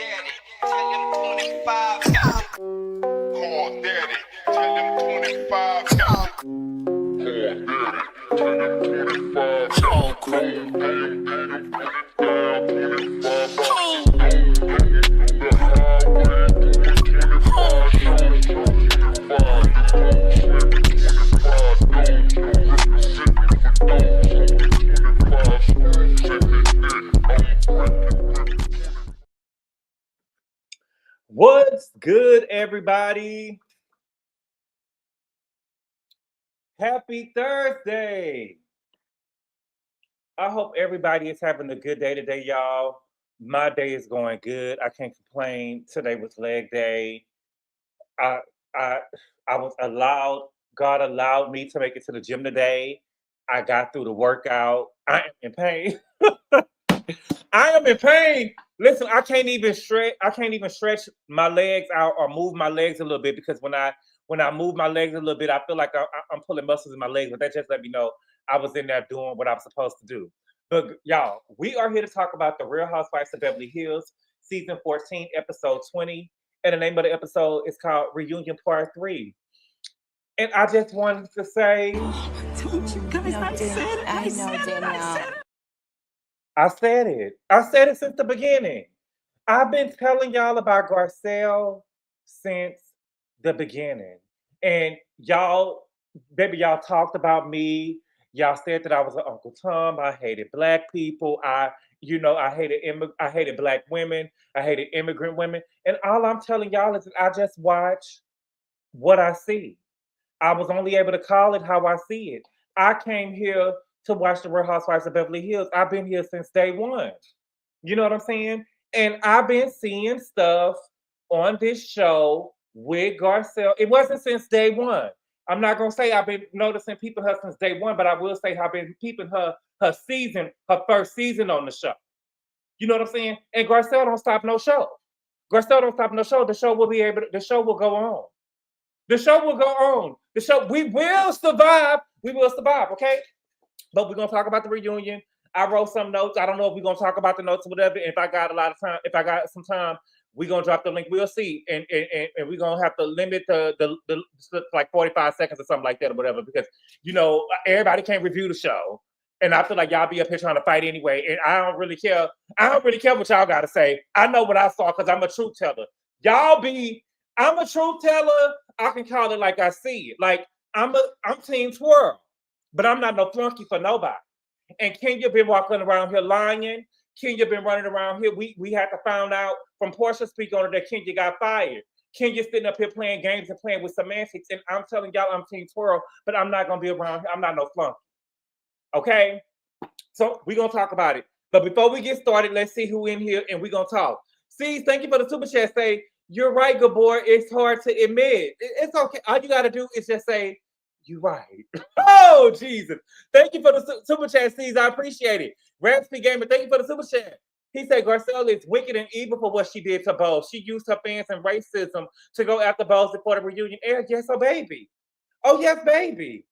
Daddy, tell him 25. Call Daddy, tell him 25. Call Daddy, tell him 25. What's good, everybody? Happy Thursday. I hope everybody is having a good day today, y'all. My day is going good. I can't complain. Today was leg day. I I I was allowed, God allowed me to make it to the gym today. I got through the workout. I am in pain. I am in pain. Listen, I can't even stretch my legs out or move my legs a little bit because when I move my legs a little bit, I feel like I'm pulling muscles in my legs. But that just let me know I was in there doing what I'm supposed to do. But y'all, we are here to talk about the Real Housewives of Beverly Hills, season 14, episode 20. And the name of the episode is called Reunion Part 3. And I just wanted to say, Don't you guys? I said it. I said it. I said it. I said it since the beginning. I've been telling y'all about Garcelle since the beginning. And y'all, baby, y'all talked about me. Y'all said that I was an Uncle Tom. I hated black people. I hated black women. I hated immigrant women. And all I'm telling y'all is that I just watch what I see. I was only able to call it how I see it. I came here to watch the Real Housewives of Beverly Hills. I've been here since day one. You know what I'm saying? And I've been seeing stuff on this show with Garcelle. It wasn't since day one. I'm not gonna say I've been noticing people her since day one, but I will say I've been keeping her first season on the show. You know what I'm saying? And Garcelle don't stop no show. Garcelle don't stop no show. The show will go on. The show will go on. We will survive. We will survive, okay? But we're gonna talk about the reunion. I wrote some notes. I don't know if we're gonna talk about the notes or whatever. If I got some time, we're gonna drop the link. We'll see. And we're gonna have to limit the like 45 seconds or something like that or whatever, because everybody can't review the show. And I feel like y'all be up here trying to fight anyway. And I don't really care. I don't really care what y'all gotta say. I know what I saw because I'm a truth teller. I'm a truth teller. I can call it like I see it. Like I'm Team Twirl, but I'm not no flunky for nobody. And Kenya been walking around here lying. Kenya been running around here. We had to find out from Portia speak on it that Kenya got fired. Kenya's sitting up here playing games and playing with semantics. And I'm telling y'all I'm Team Twirl, but I'm not gonna be around here. I'm not no flunky. Okay? So we're gonna talk about it. But before we get started, let's see who in here and we're gonna talk. See, thank you for the super chat. Say, you're right, good boy. It's hard to admit. It's okay. All you gotta do is just say, you're right. Oh, Jesus. Thank you for the super chat, C's. I appreciate it. Raspy Gamer, thank you for the super chat. He said Garcelle is wicked and evil for what she did to Bo. She used her fans and racism to go after Bo before the reunion aired. Yes, oh, baby. Oh, yes, baby.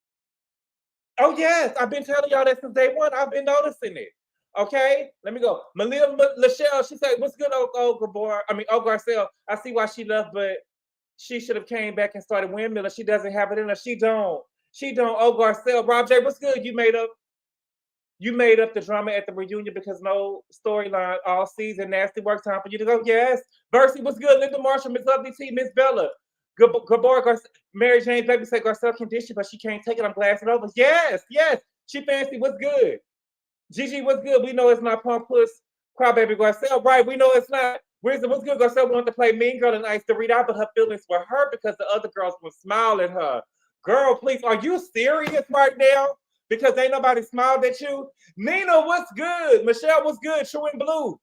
Oh, yes. I've been telling y'all that since day one. I've been noticing it. Okay? Let me go. Malia Lachelle, she said, what's good, Garcelle. I see why she left, but she should have came back and started windmilling. She doesn't have it in her. She don't. Oh, Garcelle. Rob J, what's good? You made up the drama at the reunion because no storyline all season. Nasty work. Time for you to go. Yes. Bercy, what's good? Linda Marshall, Miss Lovely T, Miss Bella. Good boy, Garcelle. Mary Jane Baby said Garcelle condition, but she can't take it. I'm glassing over. Yes. She fancy. What's good? Gigi, what's good? We know it's not Pump Puss Crybaby Garcelle. Right, we know it's not. What's good? Garcelle wanted to play Mean Girl and Ice to read out, but her feelings were hurt because the other girls were smiling at her. Girl, please, are you serious right now? Because ain't nobody smiled at you. Nina, what's good? Michelle, what's good? True and Blue.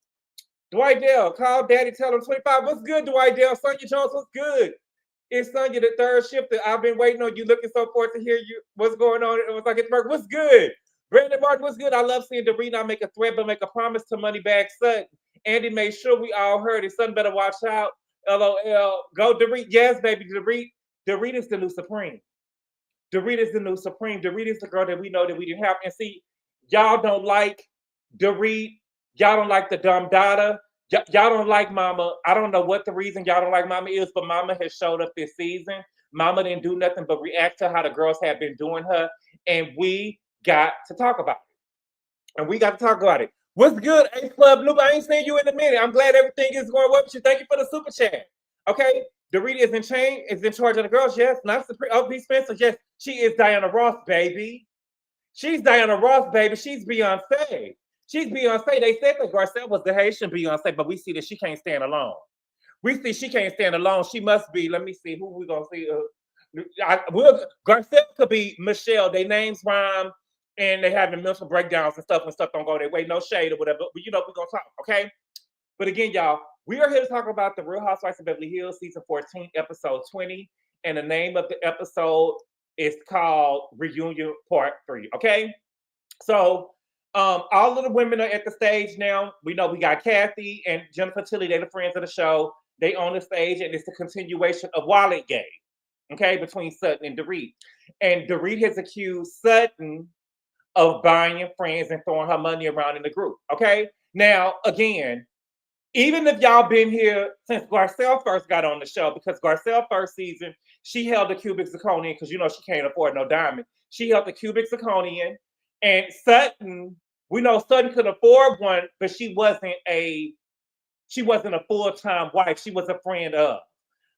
Dwight Dale, call Daddy, tell him 25. What's good, Dwight Dale? Sonia Jones, what's good? It's Sonia, the third shifter. I've been waiting on you, looking so forward to hear you. What's going on? It was like it's work. What's good? Brandon Martin, what's good? I love seeing Dorit not make a threat, but make a promise to Moneybag Sutton. Andy made sure we all heard it. Son better watch out. LOL. Go Dorit. Yes, baby. Dorit is the new Supreme. Dorit is the new Supreme. Dorit is the girl that we know that we didn't have. And see, y'all don't like Dorit. Y'all don't like the dumb Dada. Y'all don't like Mama. I don't know what the reason y'all don't like Mama is, but Mama has showed up this season. Mama didn't do nothing but react to how the girls have been doing her, and we got to talk about it. And we got to talk about it. What's good, Ace Club Loop? I ain't seen you in a minute. I'm glad everything is going well with you. Thank you for the super chat. Okay, Dorit is in charge of the girls. Yes, not Supreme. Oh, B. Spencer. Yes, she is Diana Ross, baby. She's Diana Ross, baby. She's Beyonce. She's Beyonce. They said that Garcelle was the Haitian Beyonce, but we see that she can't stand alone. We see she can't stand alone. She must be. Let me see who we gonna see. Garcelle could be Michelle. Their names rhyme, and they having mental breakdowns and stuff when stuff don't go their way. No shade or whatever. But you know we're gonna talk, okay? But again, y'all, we are here to talk about the Real Housewives of Beverly Hills, season 14, episode 20, and the name of the episode is called Reunion Part 3. Okay, so. All of the women are at the stage now. We know we got Kathy and Jennifer Tilly. They're the friends of the show. They on the stage, and it's a continuation of Wallet Gate, okay, between Sutton and Dorit. And Dorit has accused Sutton of buying friends and throwing her money around in the group, okay? Now, again, even if y'all been here since Garcelle first got on the show, because Garcelle first season, she held the cubic zirconian because, you know, she can't afford no diamond. She held the cubic zirconian, and Sutton, we know Sutton could afford one, but she wasn't a full-time wife. She was a friend of,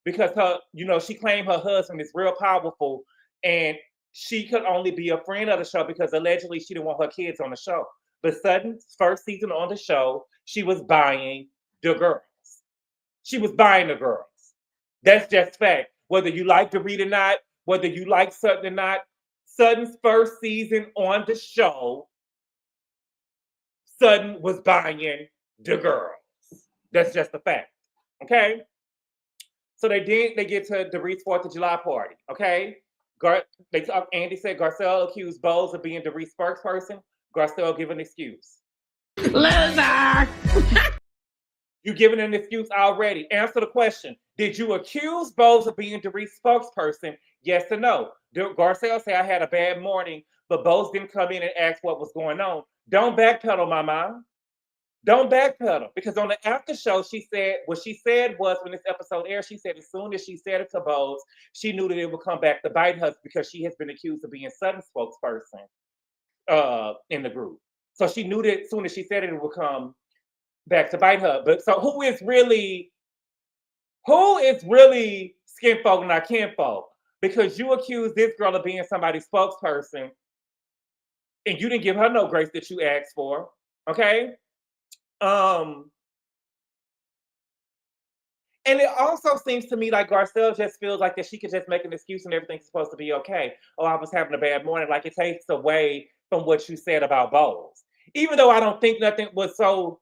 because her, you know, she claimed her husband is real powerful, and she could only be a friend of the show because allegedly she didn't want her kids on the show. But Sutton's first season on the show, she was buying the girls. She was buying the girls. That's just fact. Whether you like Dorit or not, whether you like Sutton or not, Sutton's first season on the show, Sutton was buying the girls. That's just a fact. Okay? So they get to Dorit's 4th of July party. Okay? Andy said Garcelle accused Bowles of being Dorit's spokesperson. Garcelle give an excuse. Loser! You giving an excuse already. Answer the question. Did you accuse Bowles of being Dorit's spokesperson? Yes or no? Garcelle said I had a bad morning, but Bowles didn't come in and ask what was going on. Don't backpedal, my mom. Don't backpedal. Because on the after show, she said, what she said was, when this episode aired, she said as soon as she said it to Bowles, she knew that it would come back to bite her because she has been accused of being Sutton's spokesperson in the group. So she knew that as soon as she said it, it would come back to bite her. But so who is really skinfolk, not kinfolk? Because you accused this girl of being somebody's spokesperson, and you didn't give her no grace that you asked for. Okay? And it also seems to me like Garcelle just feels like that she could just make an excuse and everything's supposed to be okay. Oh, I was having a bad morning. Like, it takes away from what you said about Bowles. Even though I don't think nothing was so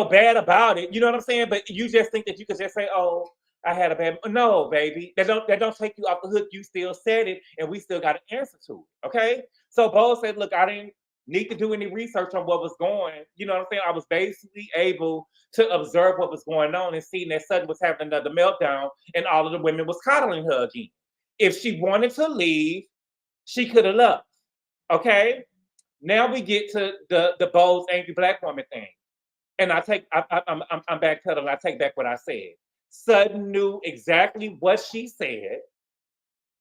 bad about it, you know what I'm saying? But you just think that you could just say, oh, I had a bad. No, baby, that don't take you off the hook. You still said it, and we still got an answer to it. Okay? So Bowles said, look, I didn't need to do any research on what was going. You know what I'm saying? I was basically able to observe what was going on and seeing that Sutton was having another meltdown, and all of the women was coddling her again. If she wanted to leave, she could have left. Okay? Now we get to the Bowles angry black woman thing. And I'm backpedaling. I take back what I said. Sutton knew exactly what she said.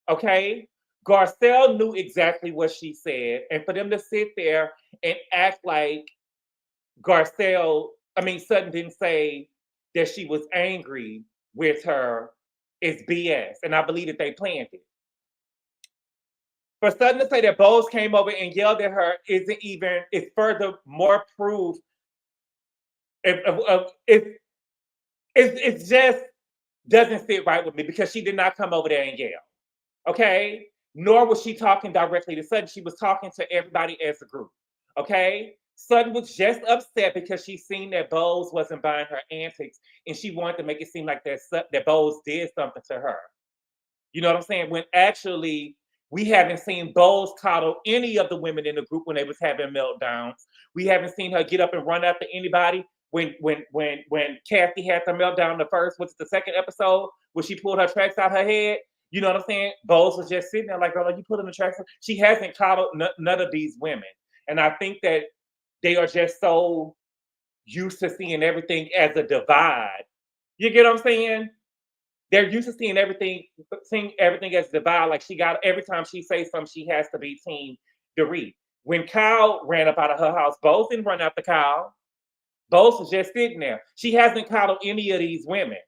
Okay? Garcelle knew exactly what she said. And for them to sit there and act like Sutton didn't say that she was angry with her is BS. And I believe that they planned it. For Sutton to say that Bowles came over and yelled at her it's further more proof. It just doesn't sit right with me, because she did not come over there and yell. Okay? Nor was she talking directly to Sutton. She was talking to everybody as a group. Okay? Sutton was just upset because she seen that Bowles wasn't buying her antics, and she wanted to make it seem like that Bowles did something to her. You know what I'm saying? When actually we haven't seen Bowles coddle any of the women in the group when they was having meltdowns. We haven't seen her get up and run after anybody. When Kathy had the meltdown the second episode, when she pulled her tracks out her head, you know what I'm saying? Bowles was just sitting there like, girl, are you pulling the tracks out? She hasn't coddled none of these women. And I think that they are just so used to seeing everything as a divide. You get what I'm saying? They're used to seeing everything as a divide. Like she got every time she says something, she has to be Team Dorit. When Kyle ran up out of her house, both didn't run after Kyle. Both was just sitting there. She hasn't coddled any of these women.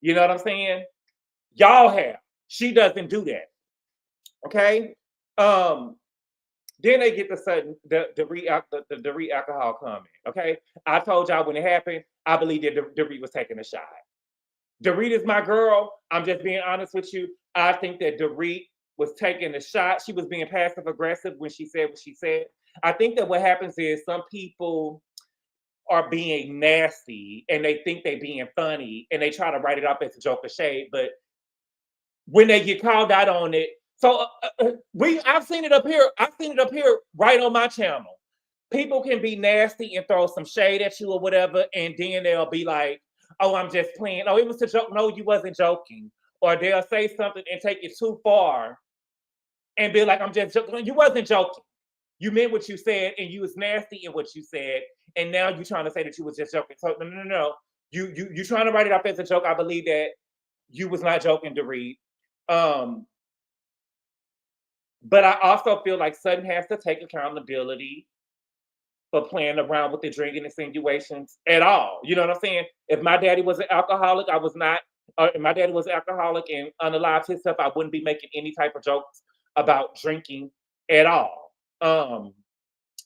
You know what I'm saying? Y'all have. She doesn't do that. Okay. Then they get the re-alcohol comment. Okay. I told y'all when it happened, I believe that Dorit was taking a shot. Dorit is my girl. I'm just being honest with you. I think that Dorit was taking a shot. She was being passive aggressive when she said what she said. I think that what happens is some people are being nasty and they think they're being funny and they try to write it up as a joke or shade, but when they get called out on it, so I've seen it up here. I've seen it up here right on my channel. People can be nasty and throw some shade at you or whatever, and then they'll be like, "Oh, I'm just playing. Oh, it was a joke. No, you wasn't joking." Or they'll say something and take it too far, and be like, "I'm just joking." You wasn't joking. You meant what you said, and you was nasty in what you said, and now you're trying to say that you was just joking. So no. You trying to write it up as a joke. I believe that you was not joking, Dorit. But I also feel like Sutton has to take accountability for playing around with the drinking insinuations at all. You know what I'm saying? If my daddy was an alcoholic, I was not. If my daddy was an alcoholic and unalived himself, I wouldn't be making any type of jokes about drinking at all.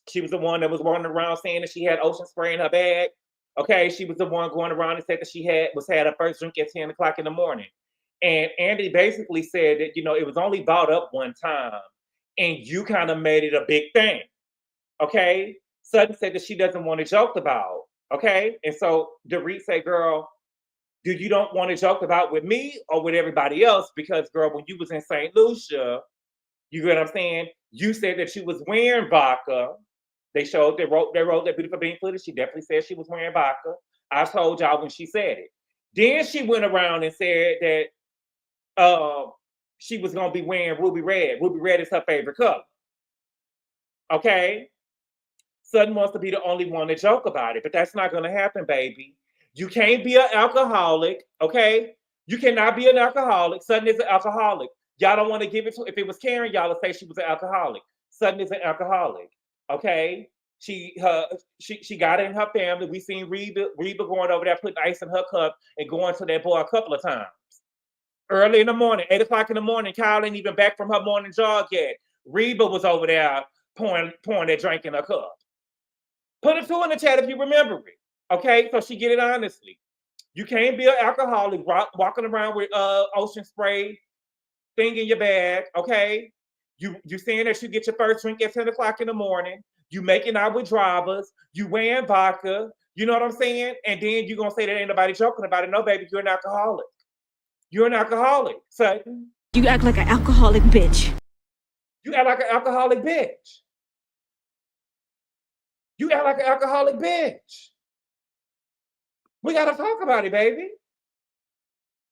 She was the one that was running around saying that she had ocean spray in her bag. Okay, she was the one going around and said that she had her first drink at 10 o'clock in the morning. And Andy basically said that, it was only brought up one time and you kind of made it a big thing. Okay. Sutton said that she doesn't want to joke about. Okay. And so Dorit said, girl, do you don't want to joke about with me or with everybody else? Because girl, when you was in St. Lucia, you get what I'm saying? You said that you was wearing vodka. They wrote that beautiful being footage. She definitely said she was wearing vodka. I told y'all when she said it. Then she went around and said that she was gonna be wearing ruby red. Ruby red is her favorite color. Okay. Sutton wants to be the only one to joke about it, but that's not gonna happen, baby. You can't be an alcoholic, okay? You cannot be an alcoholic. Sutton is an alcoholic. Y'all don't want to give it to. If it was Karen, y'all would say she was an alcoholic. Sutton is an alcoholic. Okay. She got it in her family. We seen Reba going over there, putting ice in her cup and going to that boy a couple of times. Early in the morning, 8 o'clock in the morning, Kyle ain't even back from her morning jog yet. Reba was over there pouring that drink in her cup. Put a 2 in the chat if you remember it. Okay, so she get it honestly. You can't be an alcoholic walking around with ocean spray thing in your bag. Okay, you saying that you get your first drink at 10 o'clock in the morning. You making out with drivers. You wearing vodka. You know what I'm saying? And then you're gonna say that ain't nobody joking about it. No, baby, you're an alcoholic. You're an alcoholic, Sutton. You act like an alcoholic bitch. You act like an alcoholic bitch. You act like an alcoholic bitch. We gotta talk about it, baby.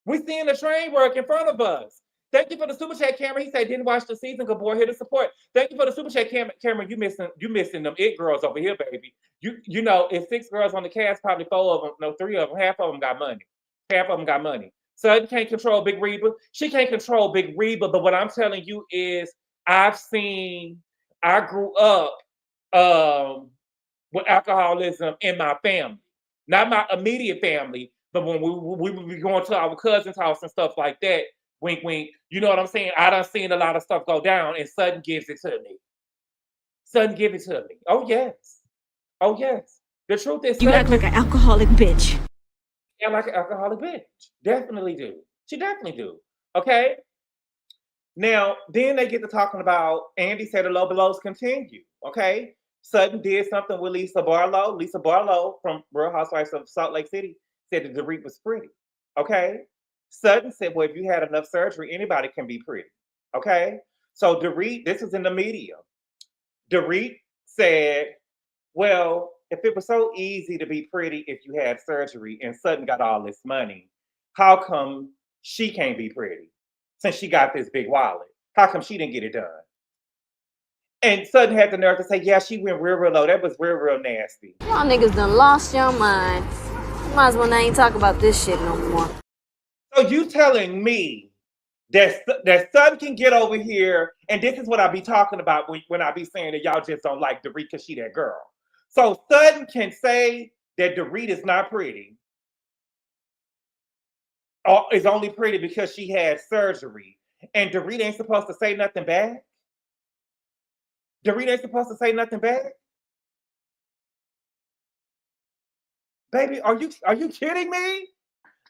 We seeing the train work in front of us. Thank you for the super chat, Cameron. He said didn't watch the season. Good boy, here to support. Thank you for the super chat, Cameron. You missing them it girls over here, baby. You know, if 6 girls on the cast, probably 4 of them, no, 3 of them, half of them got money. Half of them got money. Sutton can't control Big Reba. She can't control Big Reba. But what I'm telling you is, I grew up with alcoholism in my family, not my immediate family, but when we would be going to our cousin's house and stuff like that. Wink, wink. You know what I'm saying? I done seen a lot of stuff go down, and Sutton gives it to me. Sutton give it to me. Oh yes. Oh yes. The truth is, you act like an alcoholic bitch. Yeah, like an alcoholic bitch. Definitely do. She definitely do. Okay. Now, then they get to talking about Andy said the low blows continue. Okay. Sutton did something with Lisa Barlow. Lisa Barlow from Real Housewives of Salt Lake City said that Dorit was pretty. Okay. Sutton said, well, if you had enough surgery, anybody can be pretty. Okay. So Dorit, this is in the media. Dorit said, well, if it was so easy to be pretty if you had surgery and Sutton got all this money, how come she can't be pretty since she got this big wallet? How come she didn't get it done? And Sutton had the nerve to say, yeah, she went real low. That was real nasty. Y'all niggas done lost your mind. Might as well not even talk about this shit no more. So you telling me that Sutton can get over here, and this is what I be talking about when I be saying that y'all just don't like Dorit because she that girl. So Sutton can say that Dorit is not pretty, or is only pretty because she had surgery, and Dorit ain't supposed to say nothing back? Dorit ain't supposed to say nothing back? Baby, are you kidding me?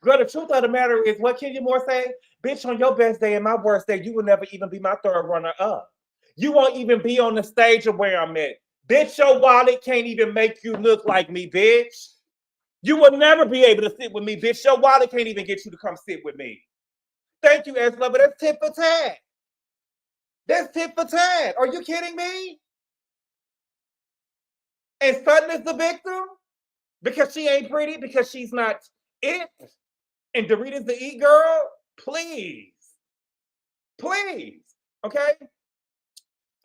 Girl, the truth of the matter is, what Kenya Moore say? Bitch, on your best day and my worst day, you will never even be my third runner up. You won't even be on the stage of where I'm at. Bitch, your wallet can't even make you look like me, bitch. You will never be able to sit with me, bitch. Your wallet can't even get you to come sit with me. Thank you, S. Lover. That's tit for tat. That's tit for tat. Are you kidding me? And Sutton is the victim? Because she ain't pretty? Because she's not it? And Dorit is the e-girl? Please. Please. Okay?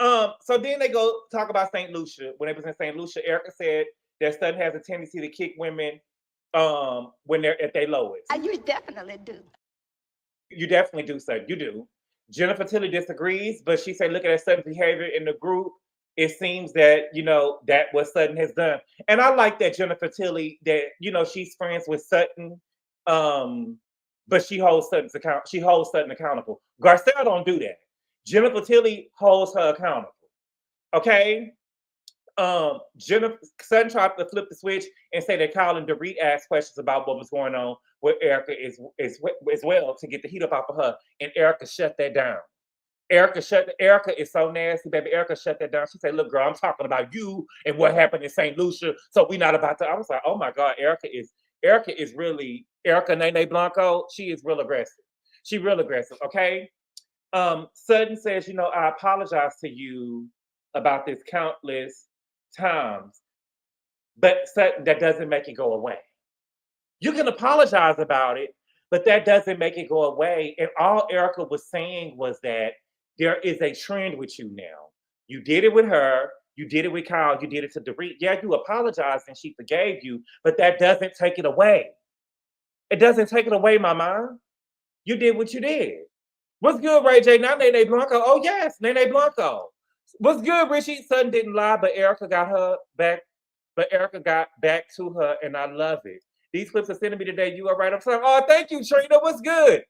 So then they go talk about St. Lucia. When they was in St. Lucia, Erika said that Sutton has a tendency to kick women when they're at their lowest. You definitely do. You definitely do, Sutton. You do. Jennifer Tilly disagrees, but she said, look at Sutton's behavior in the group. It seems that, that what Sutton has done. And I like that Jennifer Tilly, that, she's friends with Sutton, but she holds Sutton accountable. Garcelle don't do that. Jennifer Tilly holds her accountable. Okay? Sutton tried to flip the switch and say that Kyle and Dorit asked questions about what was going on with Erika as well to get the heat up off of her, and Erika shut that down. Erika is so nasty, baby. Erika shut that down. She said, look, girl, I'm talking about you and what happened in St. Lucia, so we not about to. I was like, oh my God, Erika is really, Erika Nene Blanco, she is real aggressive. She real aggressive, okay? Sutton says, I apologize to you about this countless times, but Sutton, that doesn't make it go away. You can apologize about it, but that doesn't make it go away. And all Erika was saying was that there is a trend with you now. You did it with her. You did it with Kyle. You did it to Dorit. Yeah, you apologized and she forgave you, but that doesn't take it away. It doesn't take it away, mama. You did what you did. What's good, Ray J? Not Nene Blanco. Oh, yes, Nene Blanco. What's good, Richie? Sutton didn't lie, but Erika got her back. But Erika got back to her, and I love it. These clips are sending me today. You are right. I'm saying, oh, thank you, Trina. What's good?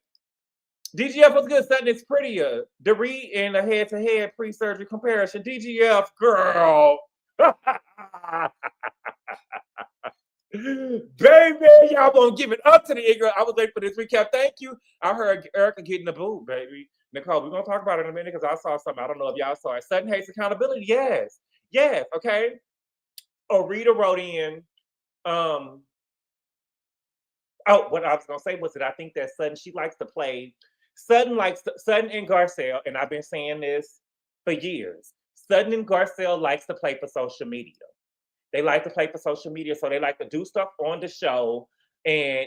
DGF, what's good? Sutton is prettier. Dorit in a head-to-head pre-surgery comparison. DGF, girl. Baby, y'all won't give it up to the girl. I was late for this recap. Thank you. I heard Erika getting the boot, baby. Nicole, we're going to talk about it in a minute because I saw something. I don't know if y'all saw it. Sutton hates accountability. Yes. Yes. Okay. Rita wrote in, what I was going to say was that I think that Sutton, she likes to play. Sutton and Garcelle, and I've been saying this for years. Sutton and Garcelle likes to play for social media. They like to play for social media, so they like to do stuff on the show and,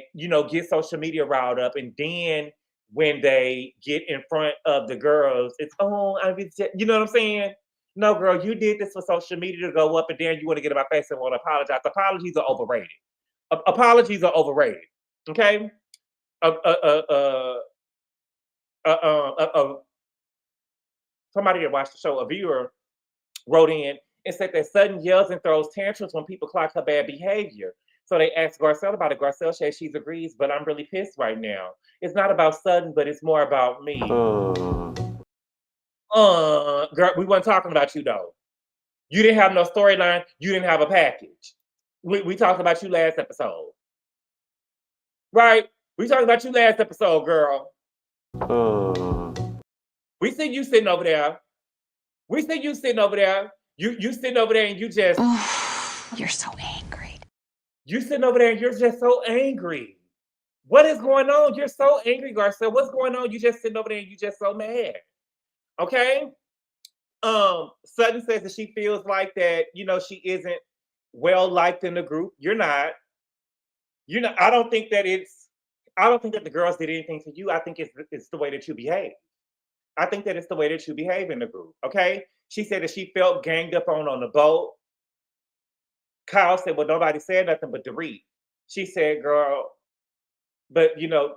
get social media riled up. And then when they get in front of the girls, it's, you know what I'm saying? No, girl, you did this for social media to go up, and then you want to get in my face and want to apologize. Apologies are overrated. Apologies are overrated. Okay? Somebody that watched the show, a viewer, wrote in and said that Sutton yells and throws tantrums when people clock her bad behavior. So they asked Garcelle about it. Garcelle says she agrees, but I'm really pissed right now. It's not about Sutton, but it's more about me. Girl, we weren't talking about you though. You didn't have no storyline. You didn't have a package. We talked about you last episode. Right? We talked about you last episode, girl. We see you sitting over there. We see you sitting over there. You sitting over there and you just... You're so angry. You sitting over there and you're just so angry. What is going on? You're so angry, Garcelle. What's going on? You just sitting over there and you just so mad. Okay? Sutton says that she feels like that, she isn't well liked in the group. You're not. I don't think that the girls did anything to you. I think it's the way that you behave. I think that it's the way that you behave in the group. Okay? She said that she felt ganged up on the boat. Kyle said, well, nobody said nothing but Dorit. She said, girl, but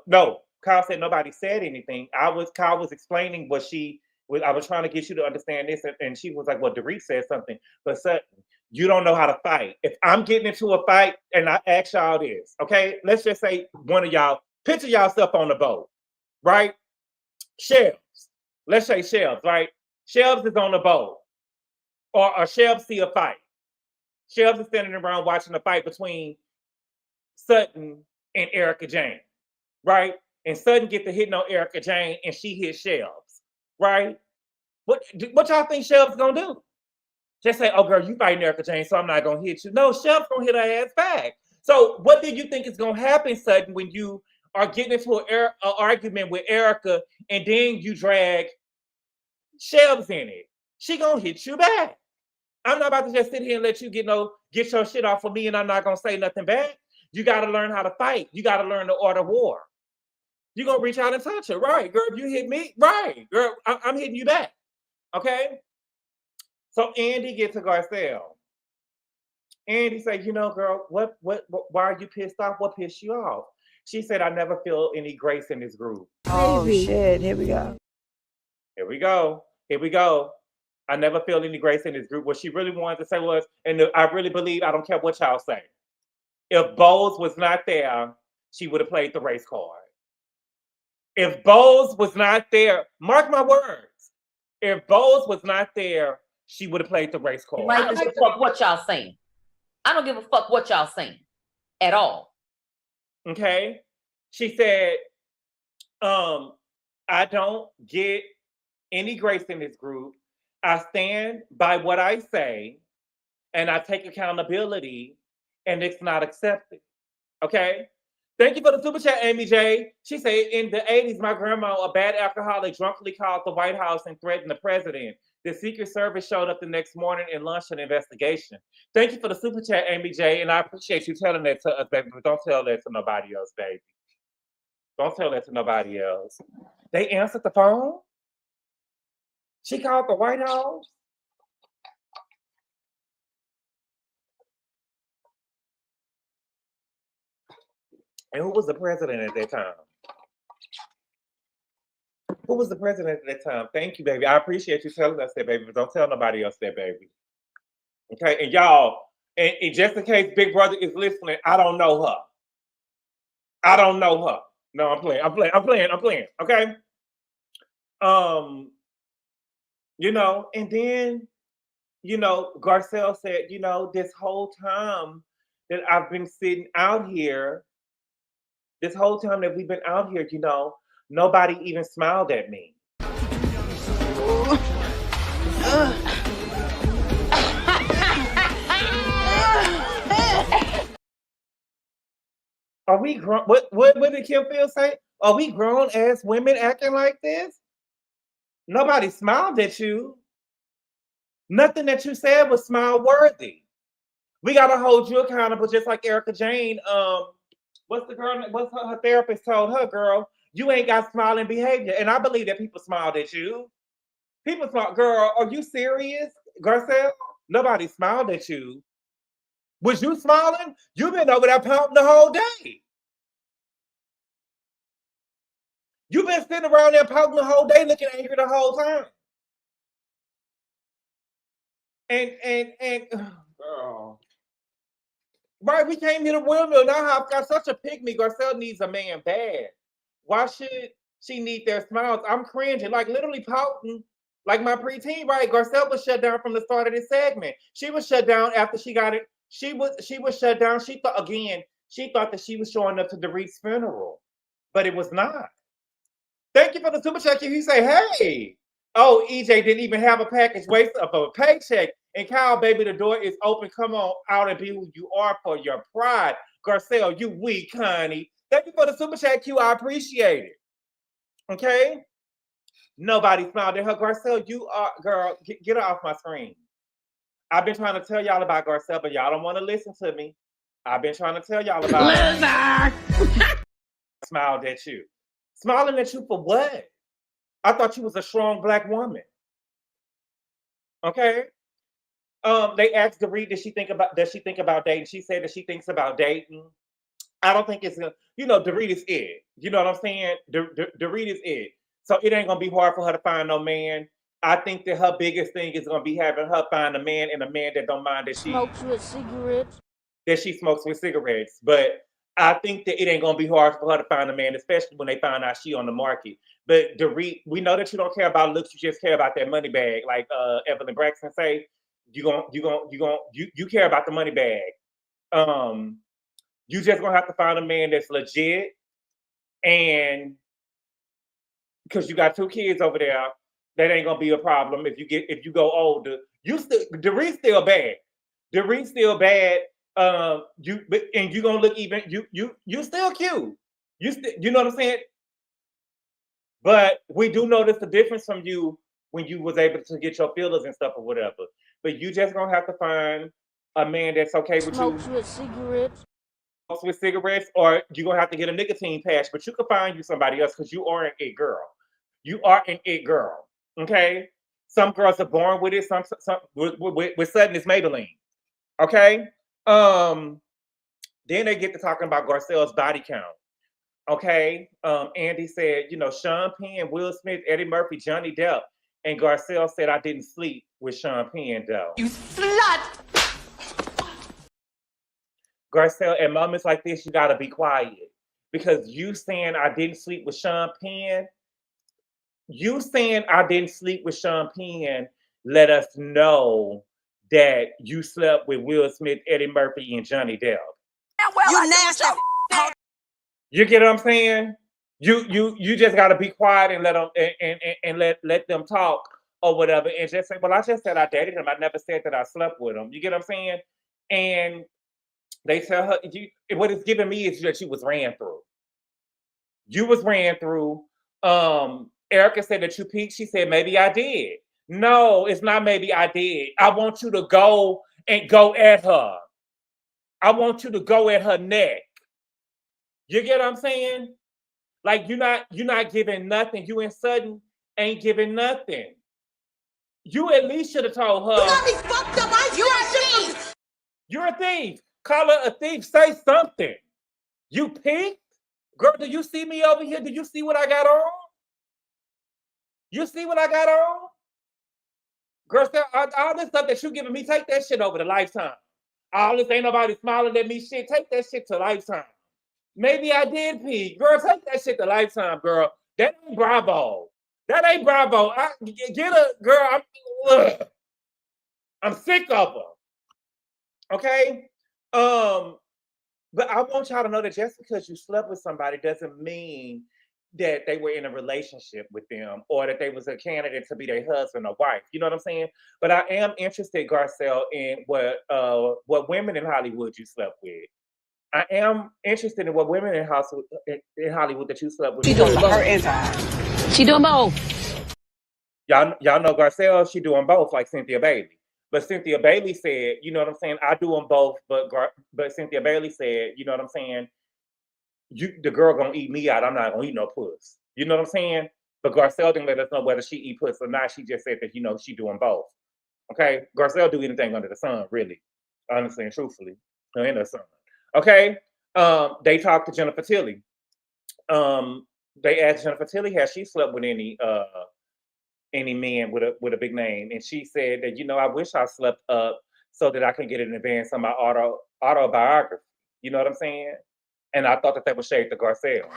no. Kyle said nobody said anything. Kyle was explaining what I was trying to get you to understand this, and she was like, well, Dorit said something. But Sutton, you don't know how to fight. If I'm getting into a fight and I ask y'all this, okay? Let's just say one of y'all, picture yourself on the boat, right? Shelves. Let's say Shelves, right? Shelves is on the boat. Or Shelves see a fight. Shelves is standing around watching a fight between Sutton and Erika Jane, right? And Sutton get to hitting on Erika Jane and she hits Shelves, right? What y'all think Shelves gonna do? Just say, oh girl, you fighting Erika Jane, so I'm not gonna hit you. No, Shelves gonna hit her ass back. So what do you think is gonna happen, Sutton, when you are getting into an argument with Erika and then you drag Shelves in it? She gonna hit you back. I'm not about to just sit here and let you get your shit off of me and I'm not gonna say nothing back. You gotta learn how to fight. You gotta learn the art of war. You're gonna reach out and touch her, right? Girl, if you hit me, right, girl, I'm hitting you back. Okay? So Andy gets to Garcelle. Andy said, girl, why are you pissed off? What pissed you off? She said, I never feel any grace in this group. Oh, shit. Here we go. Here we go. I never feel any grace in this group. What she really wanted to say was, and I really believe, I don't care what y'all say. If Bowles was not there, she would have played the race card. If Bowles was not there, mark my words. If Bowles was not there, she would have played the race card. I don't give a fuck what y'all saying. I don't give a fuck what y'all saying at all. Okay? She said, I don't get any grace in this group. I stand by what I say and I take accountability and it's not accepted. Okay? Thank you for the super chat, Amy J. She said, in the 80s, my grandma, a bad alcoholic, drunkenly called the White House and threatened the president. The Secret Service showed up the next morning and launched an investigation. Thank you for the super chat, Amy J. And I appreciate you telling that to us, baby, but don't tell that to nobody else, baby. Don't tell that to nobody else. They answered the phone? She called the White House? And who was the president at that time? Who was the president at that time? Thank you, baby. I appreciate you telling us that, baby, but don't tell nobody else that, baby. Okay, and y'all, and just in case Big Brother is listening, I don't know her. I don't know her. No, I'm playing, okay? And then, Garcelle said, this whole time that I've been sitting out here, this whole time that we've been out here, nobody even smiled at me. Are we grown? What did Kim Field say? Are we grown ass women acting like this? Nobody smiled at you. Nothing that you said was smile worthy. We gotta hold you accountable, just like Erika Jane. What's her therapist told her, girl? You ain't got smiling behavior. And I believe that people smiled at you. People smiled, girl, are you serious, Garcelle? Nobody smiled at you. Was you smiling? You've been over there pouting the whole day. You've been sitting around there pouting the whole day, looking angry the whole time. And girl. Right, we came here to Windmill. Now I've got such a pygmy. Garcelle needs a man bad. Why should she need their smiles? I'm cringing, like literally pouting, like my preteen. Right, Garcelle was shut down from the start of this segment. She was shut down after she got it. She was shut down. She thought that she was showing up to Dorit's funeral, but it was not. Thank you for the super chat. He say, hey, oh, EJ didn't even have a package waste of a paycheck. And Kyle, baby, the door is open. Come on out and be who you are for your pride. Garcelle, you weak, honey. Thank you for the super chat, Q. I appreciate it. Okay? Nobody smiled at her. Garcelle, you are, girl, get her off my screen. I've been trying to tell y'all about Garcelle, but y'all don't want to listen to me. I've been trying to tell y'all about smiled at you. Smiling at you for what? I thought you was a strong black woman. Okay. They asked Dorit, does she think about dating? She said that she thinks about dating. I don't think it's Dorit is it. You know what I'm saying? Dorit is it. So it ain't gonna be hard for her to find no man. I think that her biggest thing is gonna be having her find a man, and a man that don't mind that Smokes with cigarettes. she smokes with cigarettes. But I think that it ain't gonna be hard for her to find a man, especially when they find out she on the market. But Dorit, we know that you don't care about looks, you just care about that money bag. Like Evelyn Braxton say, you care about the money bag. You just gonna have to find a man that's legit, and because you got 2 kids over there, that ain't gonna be a problem if you go older. Dorit's still bad. Dorit's still bad. You gonna look even. You still cute. You know what I'm saying? But we do notice the difference from you when you was able to get your feelers and stuff or whatever. But you just gonna have to find a man that's okay with Smokes you. with cigarettes. With cigarettes, or you're gonna have to get a nicotine patch, but you can find you somebody else because you are an it girl. You are an it girl. Okay. Some girls are born with it, some with Sutton it's Maybelline. Okay. Then they get to talking about Garcelle's body count. Okay. Andy said, Sean Penn, Will Smith, Eddie Murphy, Johnny Depp, and Garcelle said I didn't sleep with Sean Penn though. You slut! Garcelle, at moments like this, you gotta be quiet. Because you saying I didn't sleep with Sean Penn, let us know that you slept with Will Smith, Eddie Murphy, and Johnny Depp. You nasty. You get what I'm saying? You just gotta be quiet and let them and let them talk or whatever, and just say, well, I just said I dated him. I never said that I slept with him. You get what I'm saying? And they tell her, what it's giving me is that you was ran through. You was ran through. Erika said that you peaked. She said, maybe I did. No, it's not maybe I did. I want you to go at her. I want you to go at her neck. You get what I'm saying? Like you're not giving nothing. You and Sutton ain't giving nothing. You at least should have told her. You got me fucked up. You're a thief. You're a thief. Call her a thief. Say something. You peaked? Girl, do you see me over here? Do you see what I got on? You see what I got on? Girl, all this stuff that you giving me, take that shit over to Lifetime. All this ain't nobody smiling at me shit. Take that shit to Lifetime. Maybe I did peak. Girl, take that shit to Lifetime, girl. That ain't Bravo. That ain't Bravo. Get a girl. I'm sick of her. Okay? But I want y'all to know that just because you slept with somebody doesn't mean that they were in a relationship with them or that they was a candidate to be their husband or wife. You know what I'm saying? But I am interested, Garcelle, in what women in Hollywood you slept with. I am interested in what women in Hollywood that you slept with. She doing both. Her inside. She doing both. Y'all know Garcelle, she doing both like Cynthia Bailey. But Cynthia Bailey said, you know what I'm saying? I do them both, but Cynthia Bailey said, you know what I'm saying? The girl gonna eat me out. I'm not gonna eat no puss. You know what I'm saying? But Garcelle didn't let us know whether she eat puss or not. She just said that, she doing both. Okay? Garcelle do anything under the sun, really. Honestly and truthfully. In the sun. Okay? They talked to Jennifer Tilly. They asked Jennifer Tilly, has she slept with any man with a big name? And she said that, I wish I slept up so that I can get an advance on my autobiography. You know what I'm saying? And I thought that was shade to Garcelle.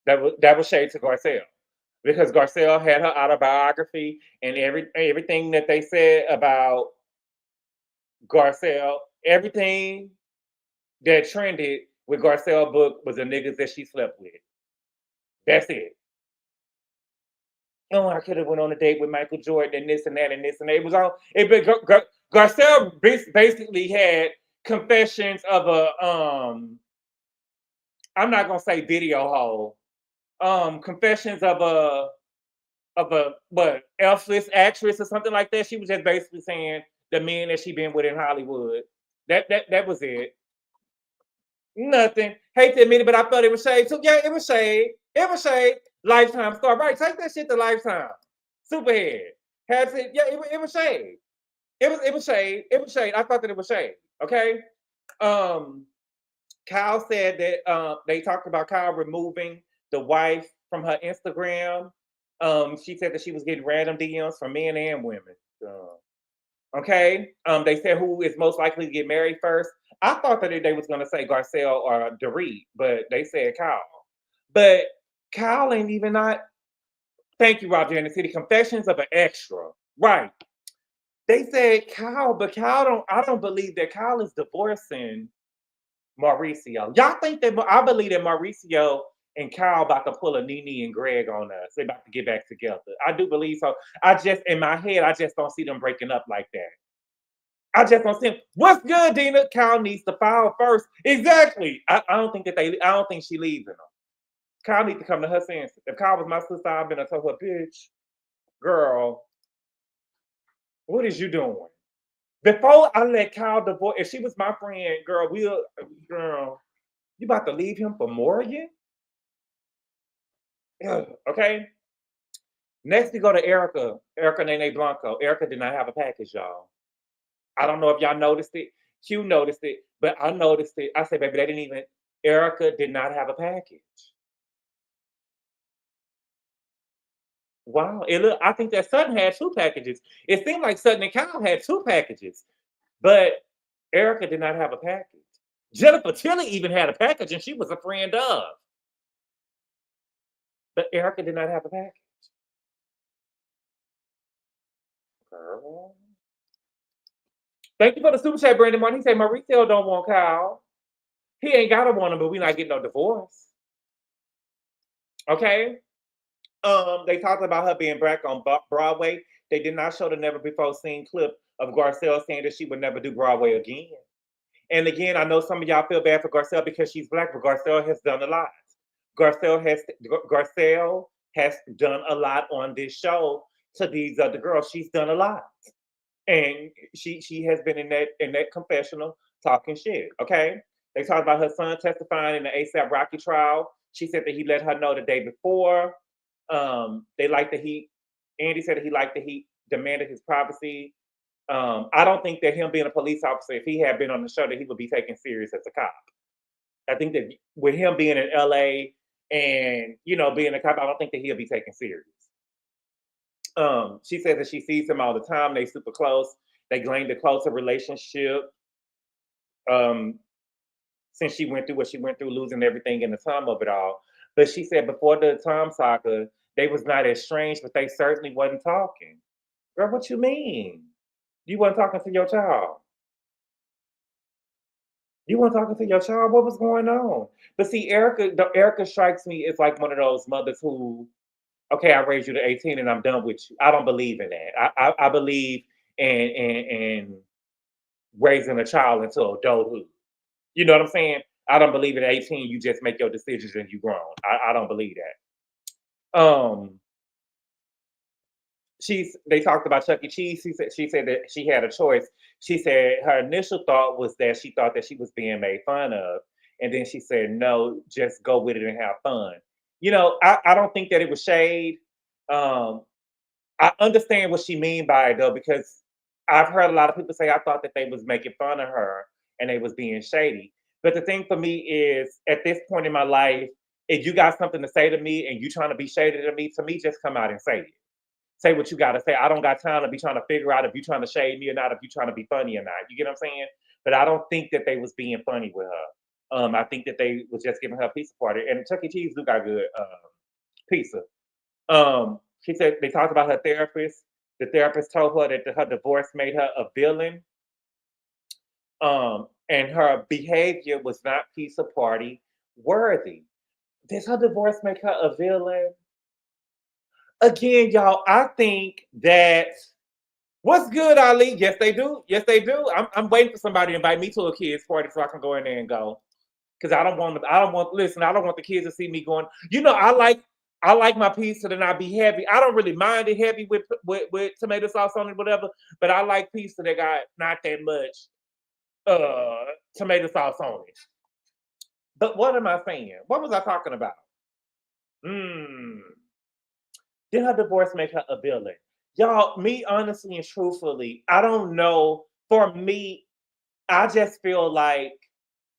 that was shade to Garcelle. Because Garcelle had her autobiography and everything that they said about Garcelle, everything that trended with Garcelle book was the niggas that she slept with. That's it. Oh, I could have went on a date with Michael Jordan and this and that and this and that. It was all. Garcelle basically had confessions of I'm not gonna say video hole. Confessions of a elf-less actress or something like that. She was just basically saying the men that she been with in Hollywood. That was it. Nothing. Hate to admit it, but I thought it was shade. So yeah, it was shade. It was shade. Lifetime star. Right, take that shit to Lifetime. Superhead. Had to, yeah, it was shade. It was shade. It was shade. I thought that it was shade. Okay. Um, Kyle said that they talked about Kyle removing the wife from her Instagram. She said that she was getting random DMs from men and women. Okay. They said who is most likely to get married first. I thought that they was gonna say Garcelle or Dorit, but they said Kyle. But Kyle ain't even not. Thank you, Roger in the City. Confessions of an Extra. Right. They said Kyle, but Kyle don't. I don't believe that Kyle is divorcing Mauricio. Y'all think that I believe that Mauricio and Kyle about to pull a Nene and Greg on us. They about to get back together. I do believe so. I just in my head, I just don't see them breaking up like that. I just don't see them. What's good, Dina? Kyle needs to file first. Exactly. I don't think that they. I don't think she leaving them. Kyle needs to come to her senses. If Kyle was my sister, I've been a told her, bitch, girl, what is you doing? Before I let Kyle divorce, if she was my friend, girl, girl, you about to leave him for Morgan? Ugh, okay. Next, we go to Erika. Erika Nene Blanco. Erika did not have a package, y'all. I don't know if y'all noticed it. Q noticed it, but I noticed it. I said, baby, they didn't even. Erika did not have a package. Wow. I think that Sutton had 2 packages. It seemed like Sutton and Kyle had 2 packages, but Erika did not have a package. Jennifer Tilly even had a package, and she was a friend of. But Erika did not have a package. Girl. Thank you for the super chat, Brandon Martin. He said Mauricio don't want Kyle. He ain't gotta want him, but we not getting no divorce. Okay. They talked about her being back on Broadway. They did not show the never before seen clip of Garcelle saying that she would never do Broadway again. And again, I know some of y'all feel bad for Garcelle because she's black, but Garcelle has done a lot. Garcelle has done a lot on this show to these other girls. She's done a lot. And she has been in that confessional talking shit. Okay. They talked about her son testifying in the ASAP Rocky trial. She said that he let her know the day before. They liked that Andy said that he liked that he demanded his privacy. I don't think that him being a police officer, if he had been on the show, that he would be taken serious as a cop. I think that with him being in LA and being a cop, I don't think that he'll be taken serious. She says that she sees him all the time. They super close. They gained a closer relationship. Since she went through what she went through, losing everything in the time of it all. But she said before the Tom saga, they was not as strange, but they certainly wasn't talking. Girl, what you mean? You weren't talking to your child. You weren't talking to your child? What was going on? But see, Erika strikes me as like one of those mothers who, okay, I raised you to 18 and I'm done with you. I don't believe in that. I believe in raising a child into adulthood. You know what I'm saying? I don't believe at 18 you just make your decisions and you grown. I don't believe that. They talked about Chuck E. Cheese. She said that she had a choice. She said her initial thought was that she thought that she was being made fun of. And then she said, no, just go with it and have fun. I don't think that it was shade. I understand what she mean by it though, because I've heard a lot of people say I thought that they was making fun of her and they was being shady. But the thing for me is, at this point in my life, if you got something to say to me and you trying to be shady to me, just come out and say it. Say what you got to say. I don't got time to be trying to figure out if you trying to shade me or not, if you trying to be funny or not. You get what I'm saying? But I don't think that they was being funny with her. I think that they was just giving her a pizza party. And Chuck E. Cheese do got good pizza. She said they talked about her therapist. The therapist told her that her divorce made her a villain. And her behavior was not pizza party worthy. Did her divorce make her a villain? Again, y'all, I think that what's good, Ali? Yes, they do. Yes, they do. I'm waiting for somebody to invite me to a kids party so I can go in there and go. Because I don't want the kids to see me going. I like my pizza to not be heavy. I don't really mind it heavy with tomato sauce on it, whatever. But I like pizza that got not that much tomato sauce on it. But what am I saying? What was I talking about? Did her divorce make her a villain? Y'all, me honestly and truthfully, I don't know. For me, I just feel like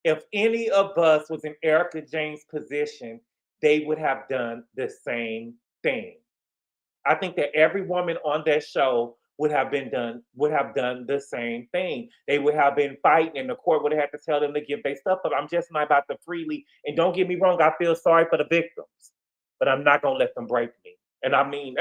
if any of us was in Erika Jayne's position, they would have done the same thing. I think that every woman on that show would have done the same thing. They would have been fighting, and the court would have had to tell them to give their stuff up. I'm just not about to freely. And don't get me wrong, I feel sorry for the victims, but I'm not gonna let them break me. And I mean,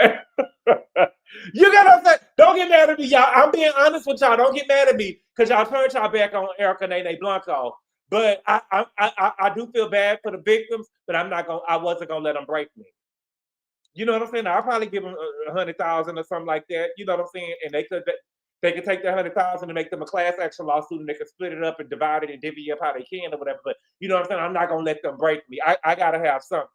you got to say, don't get mad at me, y'all. I'm being honest with y'all. Don't get mad at me because y'all turned y'all back on Erika Nene Blanco. But I do feel bad for the victims, but I wasn't gonna let them break me. You know what I'm saying? I'll probably give them 100,000 or something like that. You know what I'm saying? And they could take that 100,000 and make them a class action lawsuit, and they could split it up and divide it and divvy up how they can or whatever. But you know what I'm saying? I'm not gonna let them break me. I gotta have something.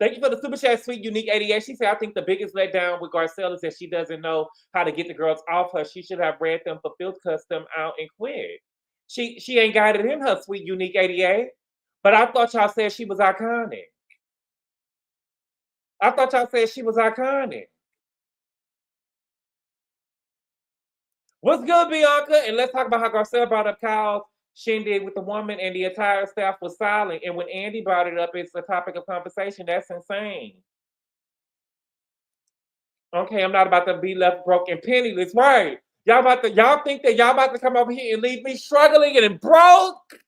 Thank you for the super chat, Sweet Unique 88. She said, I think the biggest letdown with Garcelle is that she doesn't know how to get the girls off her. She should have read them, fulfilled, cussed them out, and quit. She ain't got it in her, Sweet Unique 88. But I thought y'all said she was iconic. I thought y'all said she was iconic. What's good, Bianca? And let's talk about how Garcelle brought up Kyle's shindig with the woman and the entire staff was silent. And when Andy brought it up, it's a topic of conversation. That's insane. Okay, I'm not about to be left broke and penniless. Right. Y'all think that y'all about to come over here and leave me struggling and broke?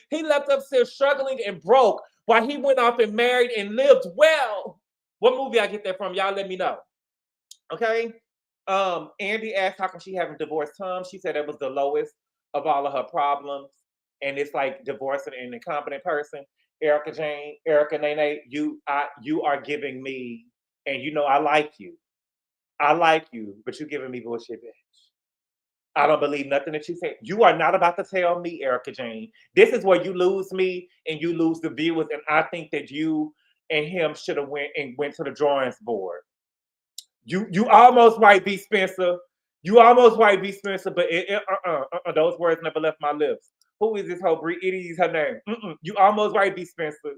He left upstairs struggling and broke while he went off and married and lived well. What movie I get that from? Y'all let me know. Okay. Andy asked how come she haven't divorced Tom. She said it was the lowest of all of her problems. And it's like divorcing an incompetent person. Erika Jayne, Erika Nene, you are giving me, and you know I like you. I like you, but you're giving me bullshit, bitch. I don't believe nothing that you say. You are not about to tell me, Erika Jayne. This is where you lose me and you lose the viewers. And I think that you and him should have went to the drawing board. You almost right, B. Spencer. You almost right, B. Spencer, but those words never left my lips. Who is this whole breed? It is her name. You almost right, B. Spencer.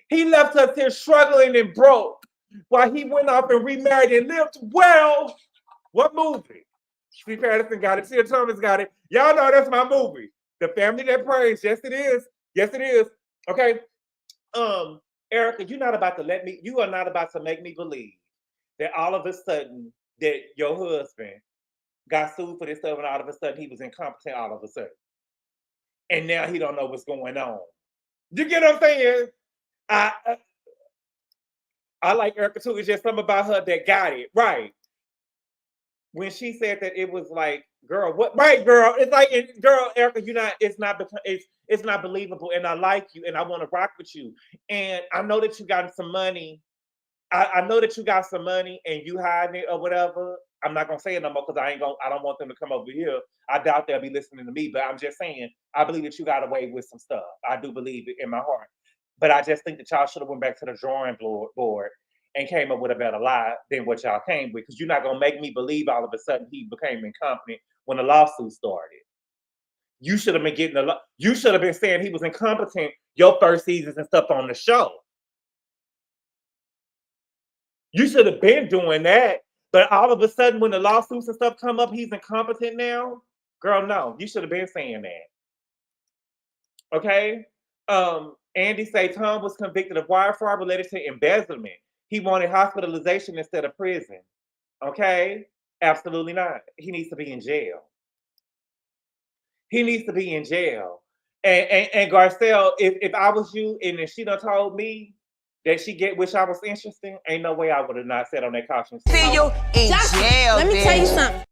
He left us here struggling and broke while he went off and remarried and lived well. What movie? Steve Patterson got it. Tia Thomas got it. Y'all know that's my movie. The Family That Prays. Yes, it is. Yes, it is. Okay. Erika, you are not about to make me believe that all of a sudden that your husband got sued for this stuff and all of a sudden he was incompetent all of a sudden. And now he don't know what's going on. You get what I'm saying? I like Erika too. It's just something about her that got it. Right. When she said that, it was like, girl, what? Right, girl. It's like, girl, Erika, it's not believable. And I like you and I want to rock with you. And I know that you got some money. I know that you got some money and you hiding it or whatever. I'm not gonna say it no more because I don't want them to come over here. I doubt they'll be listening to me, but I'm just saying, I believe that you got away with some stuff. I do believe it in my heart. But I just think that y'all should have went back to the drawing board and came up with a better lie than what y'all came with. Because you're not gonna make me believe all of a sudden he became incompetent when the lawsuit started. You should have been you should have been saying he was incompetent your first seasons and stuff on the show. You should have been doing that. But all of a sudden, when the lawsuits and stuff come up, he's incompetent now. Girl, no, you should have been saying that. Okay. Andy say Tom was convicted of wire fraud related to embezzlement. He wanted hospitalization instead of prison. Okay? Absolutely not. He needs to be in jail. He needs to be in jail. And Garcelle, if I was you and if she done told me that wish I was interesting, ain't no way I would have not sat on that couch and said, See you in jail, Let me tell you something.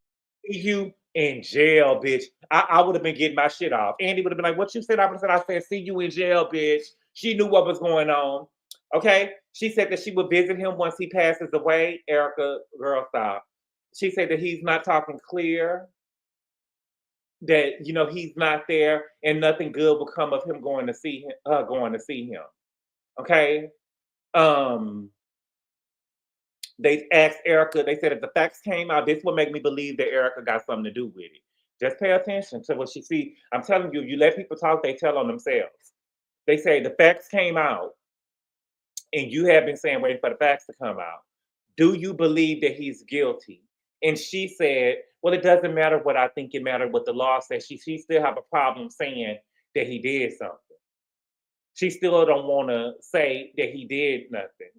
see you in jail, bitch. I would have been getting my shit off. Andy would have been like, what you said? I would have said, I said, see you in jail, bitch. She knew what was going on. Okay? She said that she would visit him once he passes away. Erika, girl, stop. She said that he's not talking clear, that, he's not there and nothing good will come of him going to see him. Okay? They asked Erika, they said if the facts came out, this would make me believe that Erika got something to do with it. Just pay attention to what she see. I'm telling you, if you let people talk, they tell on themselves. They say the facts came out and you have been saying waiting for the facts to come out. Do you believe that he's guilty? And she said, well, it doesn't matter what I think, it matters what the law says. She still have a problem saying that he did something. She still don't want to say that he did nothing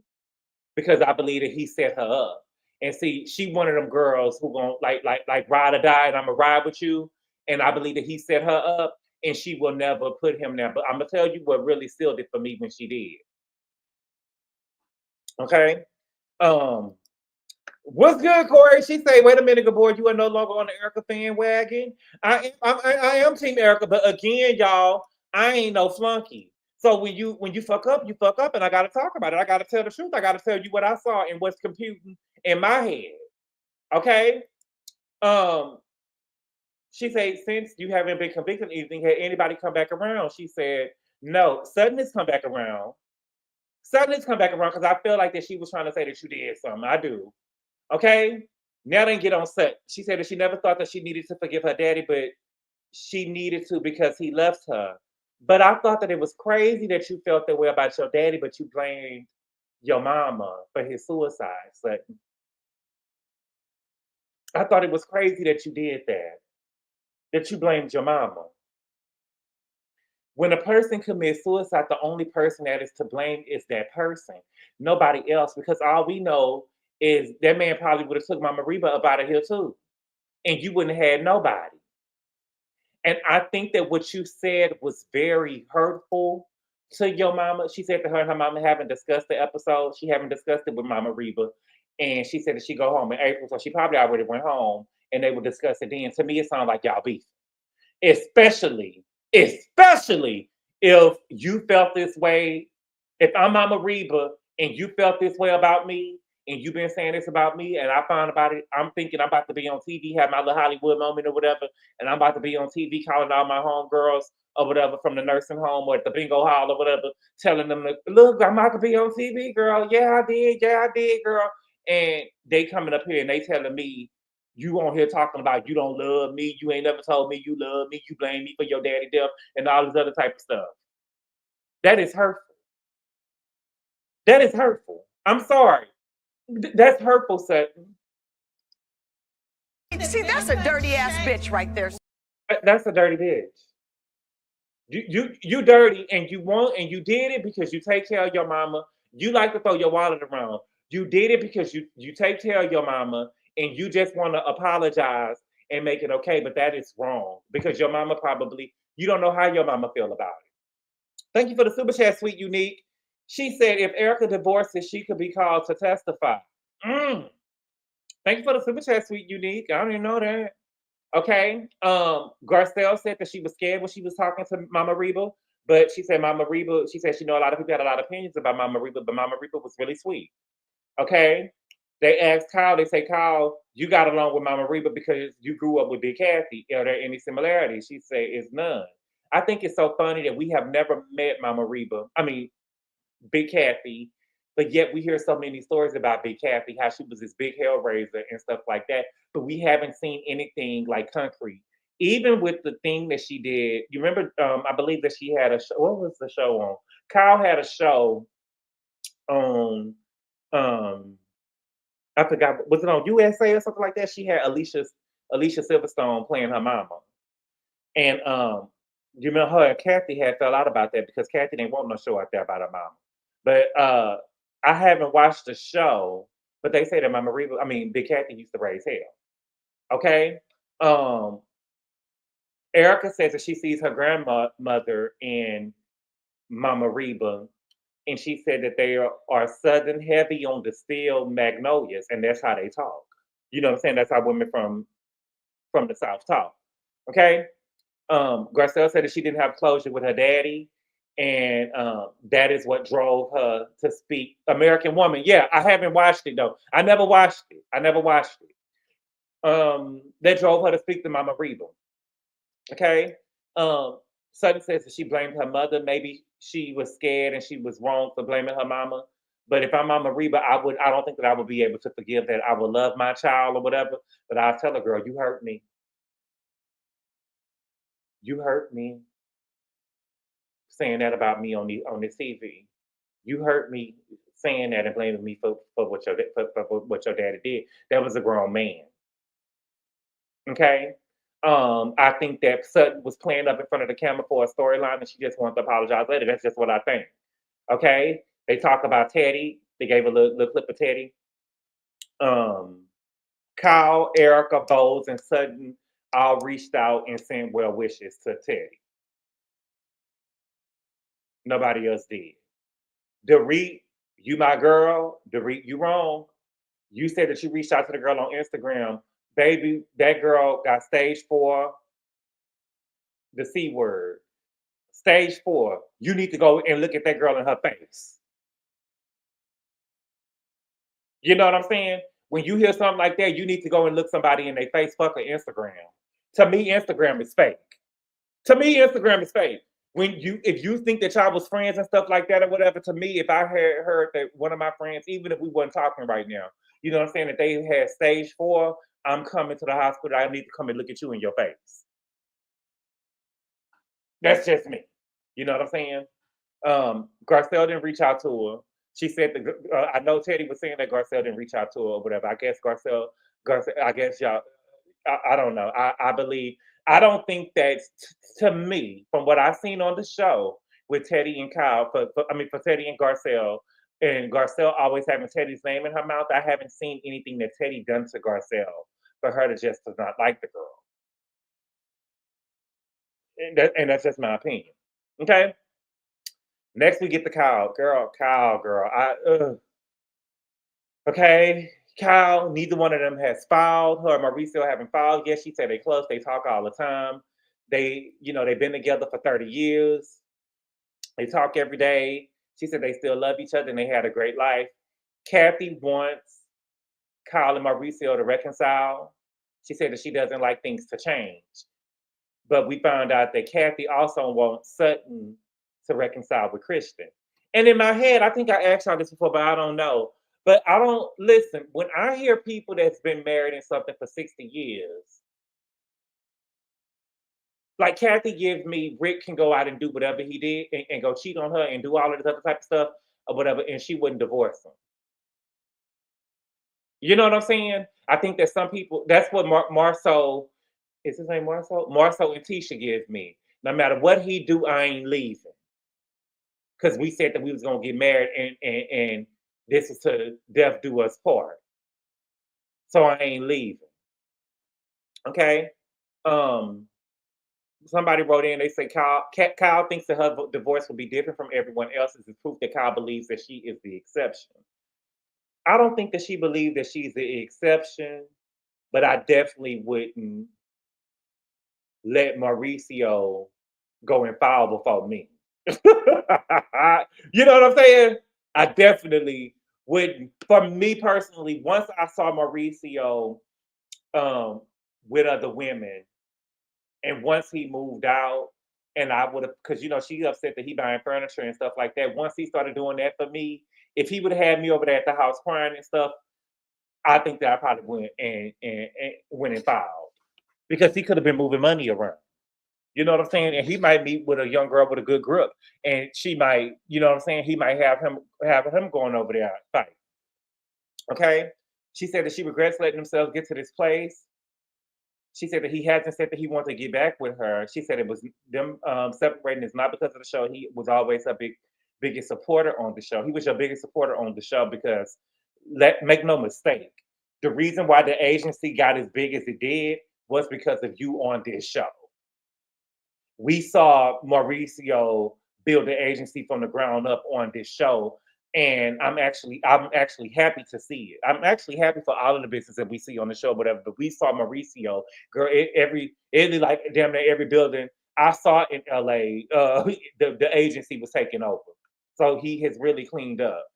because I believe that he set her up. And see, she one of them girls who gonna like ride or die, and I'm gonna ride with you. And I believe that he set her up, and she will never put him there. But I'm gonna tell you what really sealed it for me when she did. Okay. What's good, Corey? She say, "Wait a minute, good boy, you are no longer on the Erika fan wagon." I am Team Erika, but again, y'all, I ain't no flunky. So when you fuck up, you fuck up, and I gotta talk about it. I gotta tell the truth. I gotta tell you what I saw and what's computing in my head. Okay. She said, since you haven't been convicted of anything, had anybody come back around? She said, no. Sutton has come back around. Sutton has come back around because I feel like that she was trying to say that you did something. I do. Okay. Now they get on Sutton. She said that she never thought that she needed to forgive her daddy, but she needed to because he left her. But I thought that it was crazy that you felt that way about your daddy, but you blamed your mama for his suicide, Sutton. I thought it was crazy that you did that you blamed your mama. When a person commits suicide, the only person that is to blame is that person, nobody else, because all we know is that man probably would have took Mama Reba up out of here too, and you wouldn't have had nobody. And I think that what you said was very hurtful to your mama. She said that her and her mama haven't discussed the episode. She haven't discussed it with Mama Reba. And she said that she go home in April. So she probably already went home and they would discuss it then. To me, it sounds like y'all beef. Especially if you felt this way. If I'm Mama Reba and you felt this way about me, and you've been saying this about me, and I found about it, I'm thinking I'm about to be on TV, have my little Hollywood moment or whatever, and I'm about to be on TV calling all my homegirls or whatever from the nursing home or at the bingo hall or whatever, telling them, look, I'm about to be on TV, girl. Yeah, I did, girl. And they coming up here and they telling me, you on here talking about you don't love me, you ain't never told me you love me, you blame me for your daddy death, and all this other type of stuff. That is hurtful. That is hurtful. I'm sorry. That's hurtful, Sutton. See, that's a dirty ass bitch right there. That's a dirty bitch. You dirty, and you did it because you take care of your mama. You like to throw your wallet around. You did it because you take care of your mama, and you just want to apologize and make it okay. But that is wrong because your mama probably, you don't know how your mama feel about it. Thank you for the super chat, Sweet Unique. She said if Erika divorces, she could be called to testify. Thank you for the super chat, Sweet Unique. I don't even know that. Okay. Garcelle said that she was scared when she was talking to Mama Reba, but she said Mama Reba, she said she know a lot of people had a lot of opinions about Mama Reba, but Mama Reba was really sweet. Okay. They asked Kyle, they say, Kyle, you got along with Mama Reba because you grew up with Big Kathy. Are there any similarities? She said, it's none. I think it's so funny that we have never met Mama Reba. I mean, Big Kathy, but yet we hear so many stories about Big Kathy, how she was this big hellraiser and stuff like that. But we haven't seen anything like concrete. Even with the thing that she did, you remember? I believe that she had a show. What was the show on? Kyle had a show on. I forgot. Was it on USA or something like that? She had Alicia Silverstone playing her mama, and you remember her and Kathy had fell out about that because Kathy didn't want no show out there about her mama. But I haven't watched the show, but they say that Mama Reba, Big Kathy used to raise hell. Okay. Erika says that she sees her grandmother in Mama Reba, and she said that they are Southern heavy on distilled magnolias, and that's how they talk. You know what I'm saying? That's how women from the South talk. Okay. Garcelle said that she didn't have closure with her daddy, and that is what drove her to speak. American Woman. Yeah, I haven't watched it though. I never watched it. That drove her to speak to Mama Reba. Okay. Sutton says that she blamed her mother. Maybe she was scared and she was wrong for blaming her mama. But if I'm Mama Reba, I don't think that I would be able to forgive that. I would love my child or whatever, but I'll tell her, girl, you hurt me. You hurt me saying that about me on this TV. You hurt me saying that and blaming me for what your daddy did. That was a grown man. Okay. I think that Sutton was playing up in front of the camera for a storyline and she just wants to apologize later. That's just what I think. Okay. They talk about Teddy. They gave a little clip of Teddy. Kyle, Erika, Bowles, and Sutton all reached out and sent well wishes to Teddy. Nobody else did. Dorit, you my girl. Dorit, you wrong. You said that you reached out to the girl on Instagram. Baby, that girl got stage 4, the C word. Stage 4. You need to go and look at that girl in her face. You know what I'm saying? When you hear something like that, you need to go and look somebody in their face. Fuck an Instagram. To me, Instagram is fake. To me, Instagram is fake. If you think that y'all was friends and stuff like that or whatever, to me, if I had heard that one of my friends, even if we wasn't talking right now, you know what I'm saying, that they had stage 4, I'm coming to the hospital. I need to come and look at you in your face. That's just me. You know what I'm saying? Garcelle didn't reach out to her. She said, I know Teddy was saying that Garcelle didn't reach out to her or whatever. I guess Garcelle, I guess y'all, I don't know. I don't think that, to me, from what I've seen on the show with Teddy and Kyle, for Teddy and Garcelle always having Teddy's name in her mouth, I haven't seen anything that Teddy done to Garcelle for her to just not like the girl. And that's just my opinion. Okay? Next, we get the Kyle. Girl. Okay? Kyle, neither one of them has filed. Her and Mauricio haven't filed yet. She said they close. They talk all the time. They've been together for 30 years. They talk every day. She said they still love each other and they had a great life. Kathy wants Kyle and Mauricio to reconcile. She said that she doesn't like things to change. But we found out that Kathy also wants Sutton to reconcile with Christian. And in my head, I think I asked y'all this before, but I don't know. But I don't listen. When I hear people that's been married in something for 60 years, like Kathy gives me, Rick can go out and do whatever he did and go cheat on her and do all of this other type of stuff or whatever, and she wouldn't divorce him. You know what I'm saying? I think that some people, that's what Marceau, is his name Marceau? Marceau and Tisha give me. No matter what he do, I ain't leaving. Because we said that we was going to get married and this is to death do us part. So I ain't leaving. Okay? Somebody wrote in, they say Kyle thinks that her divorce will be different from everyone else's. It's proof that Kyle believes that she is the exception. I don't think that she believes that she's the exception, but I definitely wouldn't let Mauricio go and file before me. You know what I'm saying? I definitely wouldn't. For me personally, once I saw Mauricio with other women, and once he moved out, and I would have, because she's upset that he buying furniture and stuff like that. Once he started doing that for me, if he would have had me over there at the house crying and stuff, I think that I probably went and filed, because he could have been moving money around. You know what I'm saying? And he might meet with a young girl with a good grip, and she might, you know what I'm saying? He might have him going over there fight. Okay. She said that she regrets letting themselves get to this place. She said that he hasn't said that he wants to get back with her. She said it was them separating is not because of the show. He was always her biggest supporter on the show. He was your biggest supporter on the show because, make no mistake, the reason why the agency got as big as it did was because of you on this show. We saw Mauricio build the agency from the ground up on this show. And I'm actually happy to see it. I'm actually happy for all of the business that we see on the show, whatever. But we saw Mauricio, girl, like damn near every building I saw in LA, the agency was taking over. So he has really cleaned up.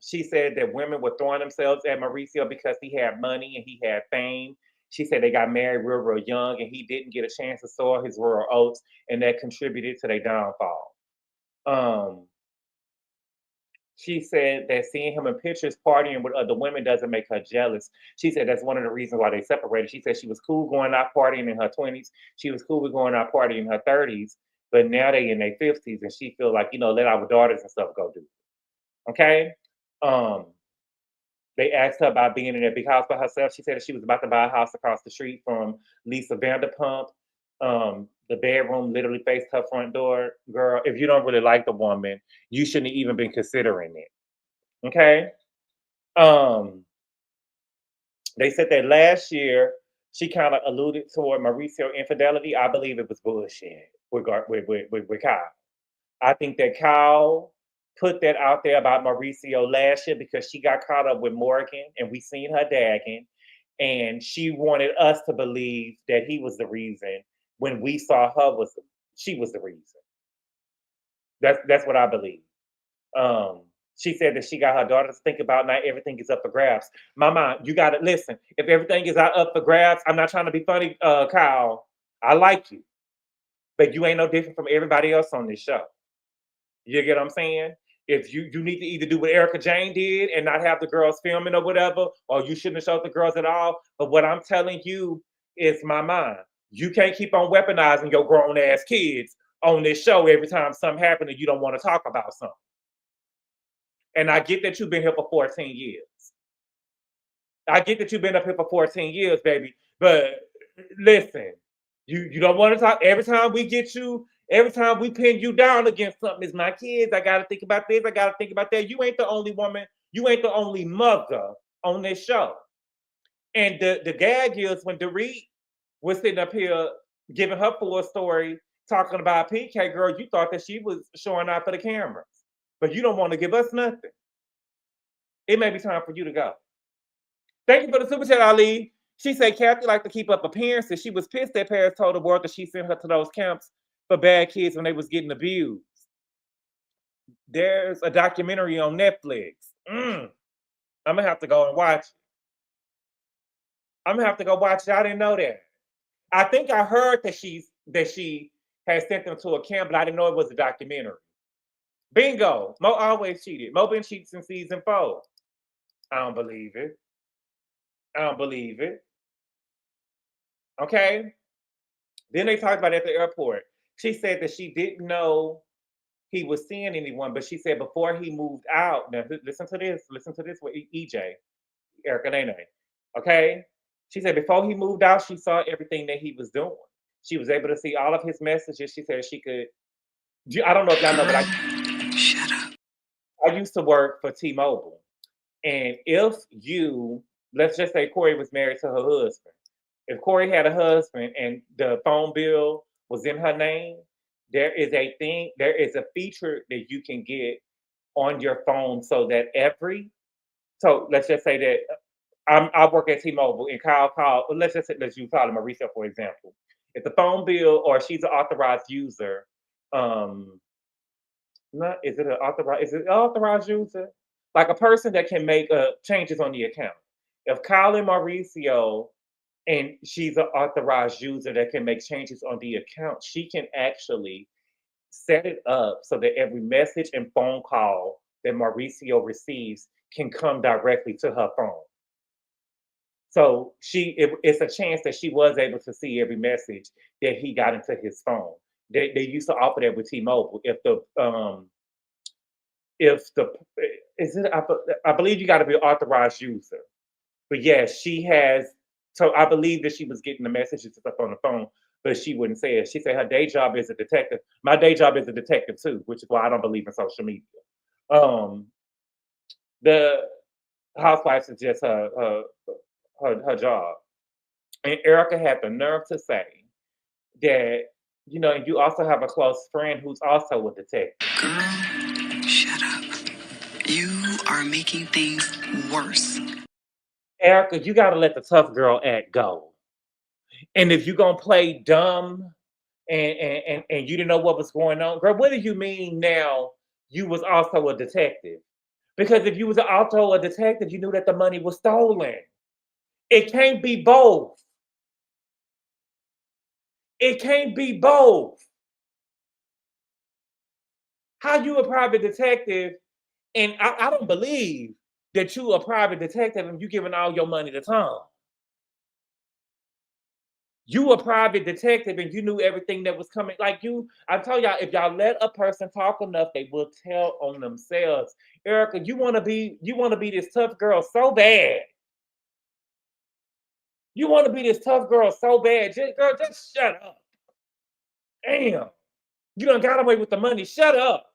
She said that women were throwing themselves at Mauricio because he had money and he had fame. She said they got married real young and he didn't get a chance to sow his royal oats, and that contributed to their downfall. She said that seeing him in pictures partying with other women doesn't make her jealous. She said that's one of the reasons why they separated. She said she was cool going out partying in her 20s. She was cool with going out partying in her 30s. but now they in their 50s, and she feel like, let our daughters and stuff go do it. Okay? Um, they asked her about being in a big house by herself. She said that she was about to buy a house across the street from Lisa Vanderpump. The bedroom literally faced her front door. Girl, if you don't really like the woman, you shouldn't have even been considering it. Okay? They said that last year she kind of alluded toward Mauricio infidelity. I believe it was bullshit with Kyle. I think that Kyle put that out there about Mauricio last year because she got caught up with Morgan and we seen her dagging, and she wanted us to believe that he was the reason when we saw her she was the reason. That's what I believe. She said that she got her daughter to think about not everything is up for grabs. Mama, you gotta listen. If everything is out up for grabs, I'm not trying to be funny, Kyle. I like you, but you ain't no different from everybody else on this show. You get what I'm saying? If you need to either do what Erika Jane did and not have the girls filming or whatever, or you shouldn't have showed the girls at all. But what I'm telling you is my mind. You can't keep on weaponizing your grown ass kids on this show every time something happens and you don't want to talk about something. And I get that you've been here for 14 years. I get that you've been up here for 14 years, baby. But listen, you don't want to talk. Every time we pin you down against something, it's my kids. I got to think about this. I got to think about that. You ain't the only woman. You ain't the only mother on this show. And the gag is when Dorit was sitting up here giving her full story, talking about PK, girl, you thought that she was showing out for the cameras. But you don't want to give us nothing. It may be time for you to go. Thank you for the super chat, Ali. She said Kathy liked to keep up appearances. She was pissed that Paris told the world that she sent her to those camps for bad kids when they was getting abused. There's a documentary on Netflix. I'm gonna have to go and watch it. I'm gonna have to go watch it. I didn't know that. I think I heard that she had sent them to a camp, but I didn't know it was a documentary. Bingo. Mo always cheated. Mo been cheating since season 4. I don't believe it. I don't believe it. Okay. Then they talked about it at the airport. She said that she didn't know he was seeing anyone, but she said before he moved out. Now listen to this with EJ, Erika Nene. Okay. She said before he moved out, she saw everything that he was doing. She was able to see all of his messages. She said she could. I don't know if y'all know, but Shut up. I used to work for T-Mobile. And if let's just say Corey was married to her husband. If Corey had a husband and the phone bill was in her name, there is a feature that you can get on your phone so that so let's just say that I work at T-Mobile and Kyle called, let's you call him Mauricio, for example. If the phone bill or she's an authorized user, is it an authorized user? Like a person that can make changes on the account. If Kyle and Mauricio and she's an authorized user that can make changes on the account, she can actually set it up so that every message and phone call that Mauricio receives can come directly to her phone. So it's a chance that she was able to see every message that he got into his phone. They used to offer that with T-Mobile. I believe you got to be an authorized user. But yes, she has. So I believe that she was getting the messages and stuff on the phone, but she wouldn't say it. She said her day job is a detective. My day job is a detective too, which is why I don't believe in social media. The Housewives is just her job. And Erika had the nerve to say that, you also have a close friend who's also a detective. Girl, shut up. You are making things worse. Erika, you got to let the tough girl act go. And if you're going to play dumb and you didn't know what was going on, girl, what do you mean now you was also a detective? Because if you was also a detective, you knew that the money was stolen. It can't be both. It can't be both. How you a private detective, and I don't believe that you a private detective and you giving all your money to Tom. You a private detective and you knew everything that was coming. Like I tell y'all, if y'all let a person talk enough, they will tell on themselves. Erika, you wanna be this tough girl so bad. You want to be this tough girl so bad. Girl, just shut up. Damn. You done got away with the money. Shut up.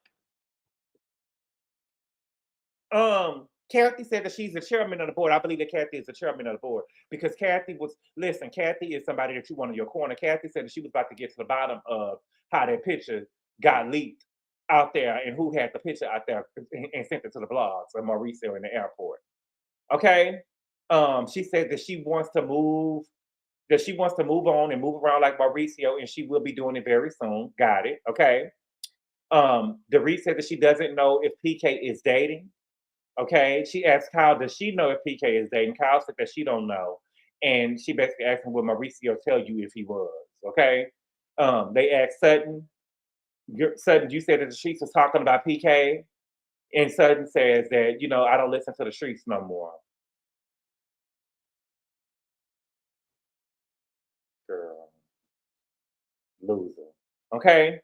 Kathy said that she's the chairman of the board. I believe that Kathy is the chairman of the board because Kathy is somebody that you want in your corner. Kathy said that she was about to get to the bottom of how that picture got leaked out there and who had the picture out there and sent it to the blogs of Mauricio in the airport. Okay. She said that she wants to move on and move around like Mauricio, and she will be doing it very soon. Got it. Okay. Dorit said that she doesn't know if PK is dating. Okay. She asked Kyle, does she know if PK is dating? Kyle said that she don't know. And she basically asked him, will Mauricio tell you if he was? Okay. They asked Sutton. Sutton, you said that the streets was talking about PK. And Sutton says that, I don't listen to the streets no more. Girl. Loser. Okay.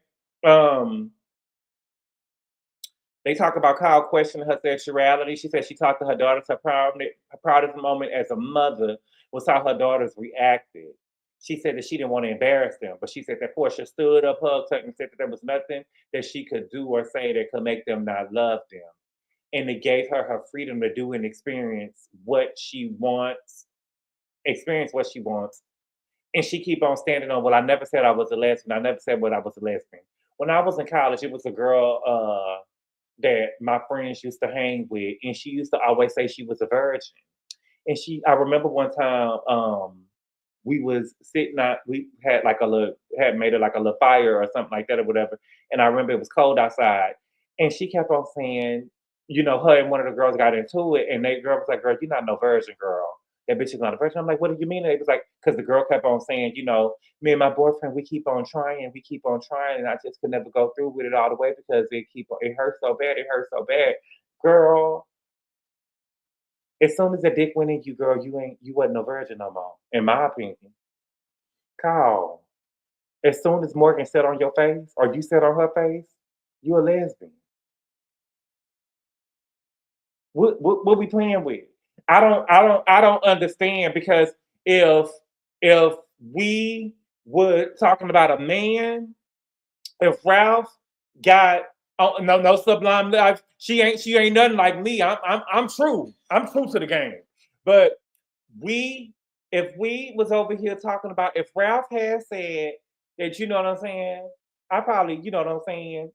They talk about Kyle questioning her sexuality. She said she talked to her daughters. Her proudest moment as a mother was how her daughters reacted. She said that she didn't want to embarrass them, but she said that Portia stood up, hugged her, and said that there was nothing that she could do or say that could make them not love them. And it gave her freedom to do and experience what she wants. And she keep on standing on, well, I never said I was a lesbian. I never said what I was a lesbian. When I was in college, it was a girl that my friends used to hang with, and she used to always say she was a virgin. And I remember one time we was sitting out, we had made it like a little fire or something like that or whatever. And I remember it was cold outside. And she kept on saying, her and one of the girls got into it, and the girl was like, girl, you're not no virgin, girl. That bitch is not a virgin. I'm like, what do you mean? And it was like, because the girl kept on saying, me and my boyfriend, we keep on trying, and I just could never go through with it all the way because it hurts so bad. Girl, as soon as the dick went in you, girl, you wasn't no virgin no more, in my opinion. Kyle, as soon as Morgan sat on your face, or you sat on her face, you a lesbian. What we playing with? I don't understand, because if we were talking about a man, if Ralph got no sublime life, she ain't nothing like me. I'm true to the game. But if we was over here talking about, if Ralph had said that, you know what I'm saying, I probably, you know what I'm saying,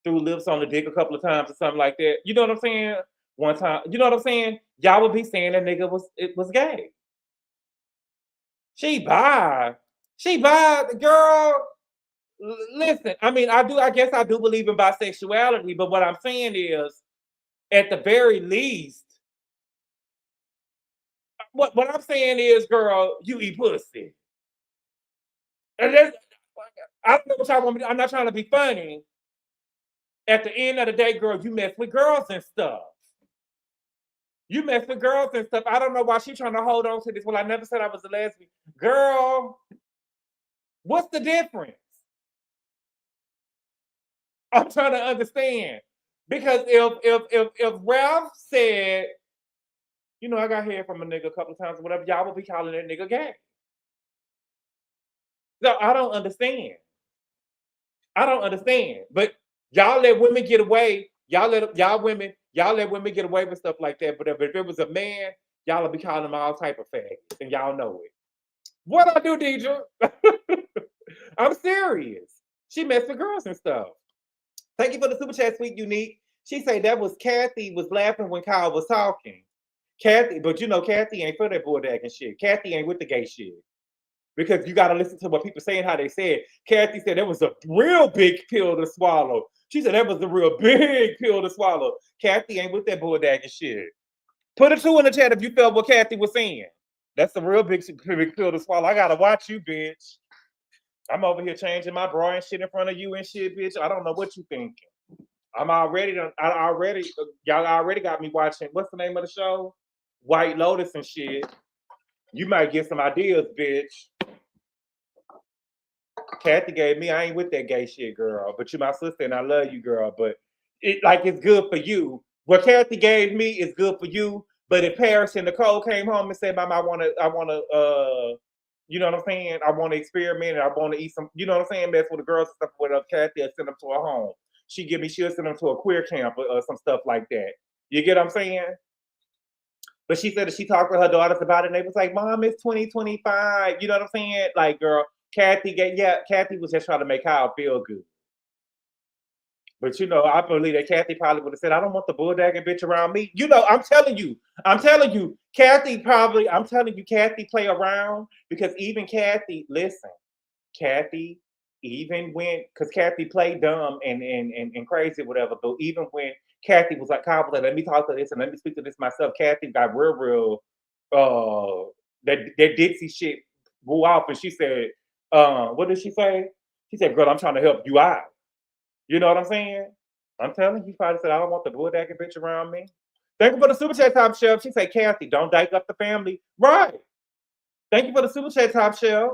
threw lips on the dick a couple of times or something like that. You know what I'm saying? One time, you know what I'm saying? Y'all would be saying that nigga was gay. She bi, girl. Listen, I mean, I guess I do believe in bisexuality, but what I'm saying is, at the very least, what I'm saying is, girl, you eat pussy. And I don't know what y'all want me to do. I'm not trying to be funny. At the end of the day, girl, you mess with girls and stuff. I don't know why she's trying to hold on to this. Well, I never said I was a lesbian. Girl, what's the difference? I'm trying to understand. Because if Ralph said, I got head from a nigga a couple of times or whatever, y'all would be calling that nigga gay. So I don't understand. But y'all let women get away. Y'all let women get away with stuff like that. But if it was a man, y'all would be calling him all type of faggots, and y'all know it. What I do, Deidre? I'm serious. She messed with girls and stuff. Thank you for the super chat, Sweet Unique. She said that was Kathy was laughing when Kyle was talking. Kathy, but Kathy ain't for that bulldagging shit. Kathy ain't with the gay shit. Because you got to listen to what people say and how they say it. Kathy said that was a real big pill to swallow. She said that was a real big pill to swallow. Kathy ain't with that bulldagging shit. Put a 2 in the chat if you felt what Kathy was saying. That's a real big pill to swallow. I got to watch you, bitch. I'm over here changing my bra and shit in front of you and shit, bitch. I don't know what you thinking. Y'all already got me watching, what's the name of the show? White Lotus and shit. You might get some ideas, bitch. Kathy gave me, I ain't with that gay shit, girl. But you my sister and I love you, girl. But it's good for you. What Kathy gave me is good for you. But if Paris and Nicole came home and said, Mama, I wanna you know what I'm saying? I want to experiment and I want to eat some, you know what I'm saying? Mess with the girls and stuff with Kathy, I'll send them to her home. She'll send them to a queer camp or some stuff like that. You get what I'm saying? But she said that she talked to her daughters about it and they was like, Mom, it's 2025. You know what I'm saying? Like, girl, Kathy was just trying to make Kyle feel good. But I believe that Kathy probably would have said, I don't want the bulldagging bitch around me. I'm telling you, Kathy play around because even Kathy, listen, Kathy, even when, because Kathy played dumb and crazy, whatever, but even when Kathy was like, Kyle was like, let me talk to this and let me speak to this myself, Kathy got real, that ditzy shit blew off and she said, what did she say? She said, girl, I'm trying to help you out. You know what I'm saying? I'm telling you, probably said, I don't want the bulldagging bitch around me. Thank you for the super chat, Top Shelf. She said, Kathy, don't dyke up the family. Right. Thank you for the super chat, Top Shelf.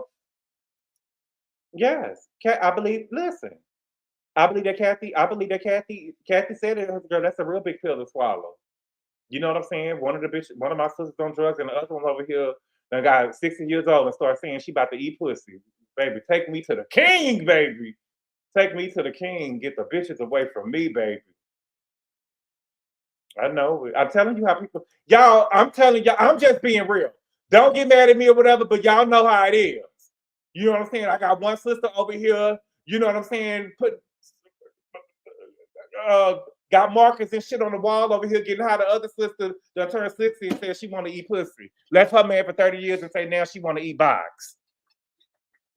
Yes. I believe that Kathy said it, girl, that's a real big pill to swallow. You know what I'm saying? One of my sisters on drugs and the other one over here that got 60 years old and started saying she about to eat pussy. Baby, take me to the king, baby. Take me to the king. Get the bitches away from me, baby. I know. I'm telling you how people, y'all, I'm telling y'all, I'm just being real. Don't get mad at me or whatever, but y'all know how it is. You know what I'm saying? I got one sister over here, you know what I'm saying? Got markers and shit on the wall over here getting how the other sister that turned 60 and said she want to eat pussy. Left her man for 30 years and say now she want to eat box.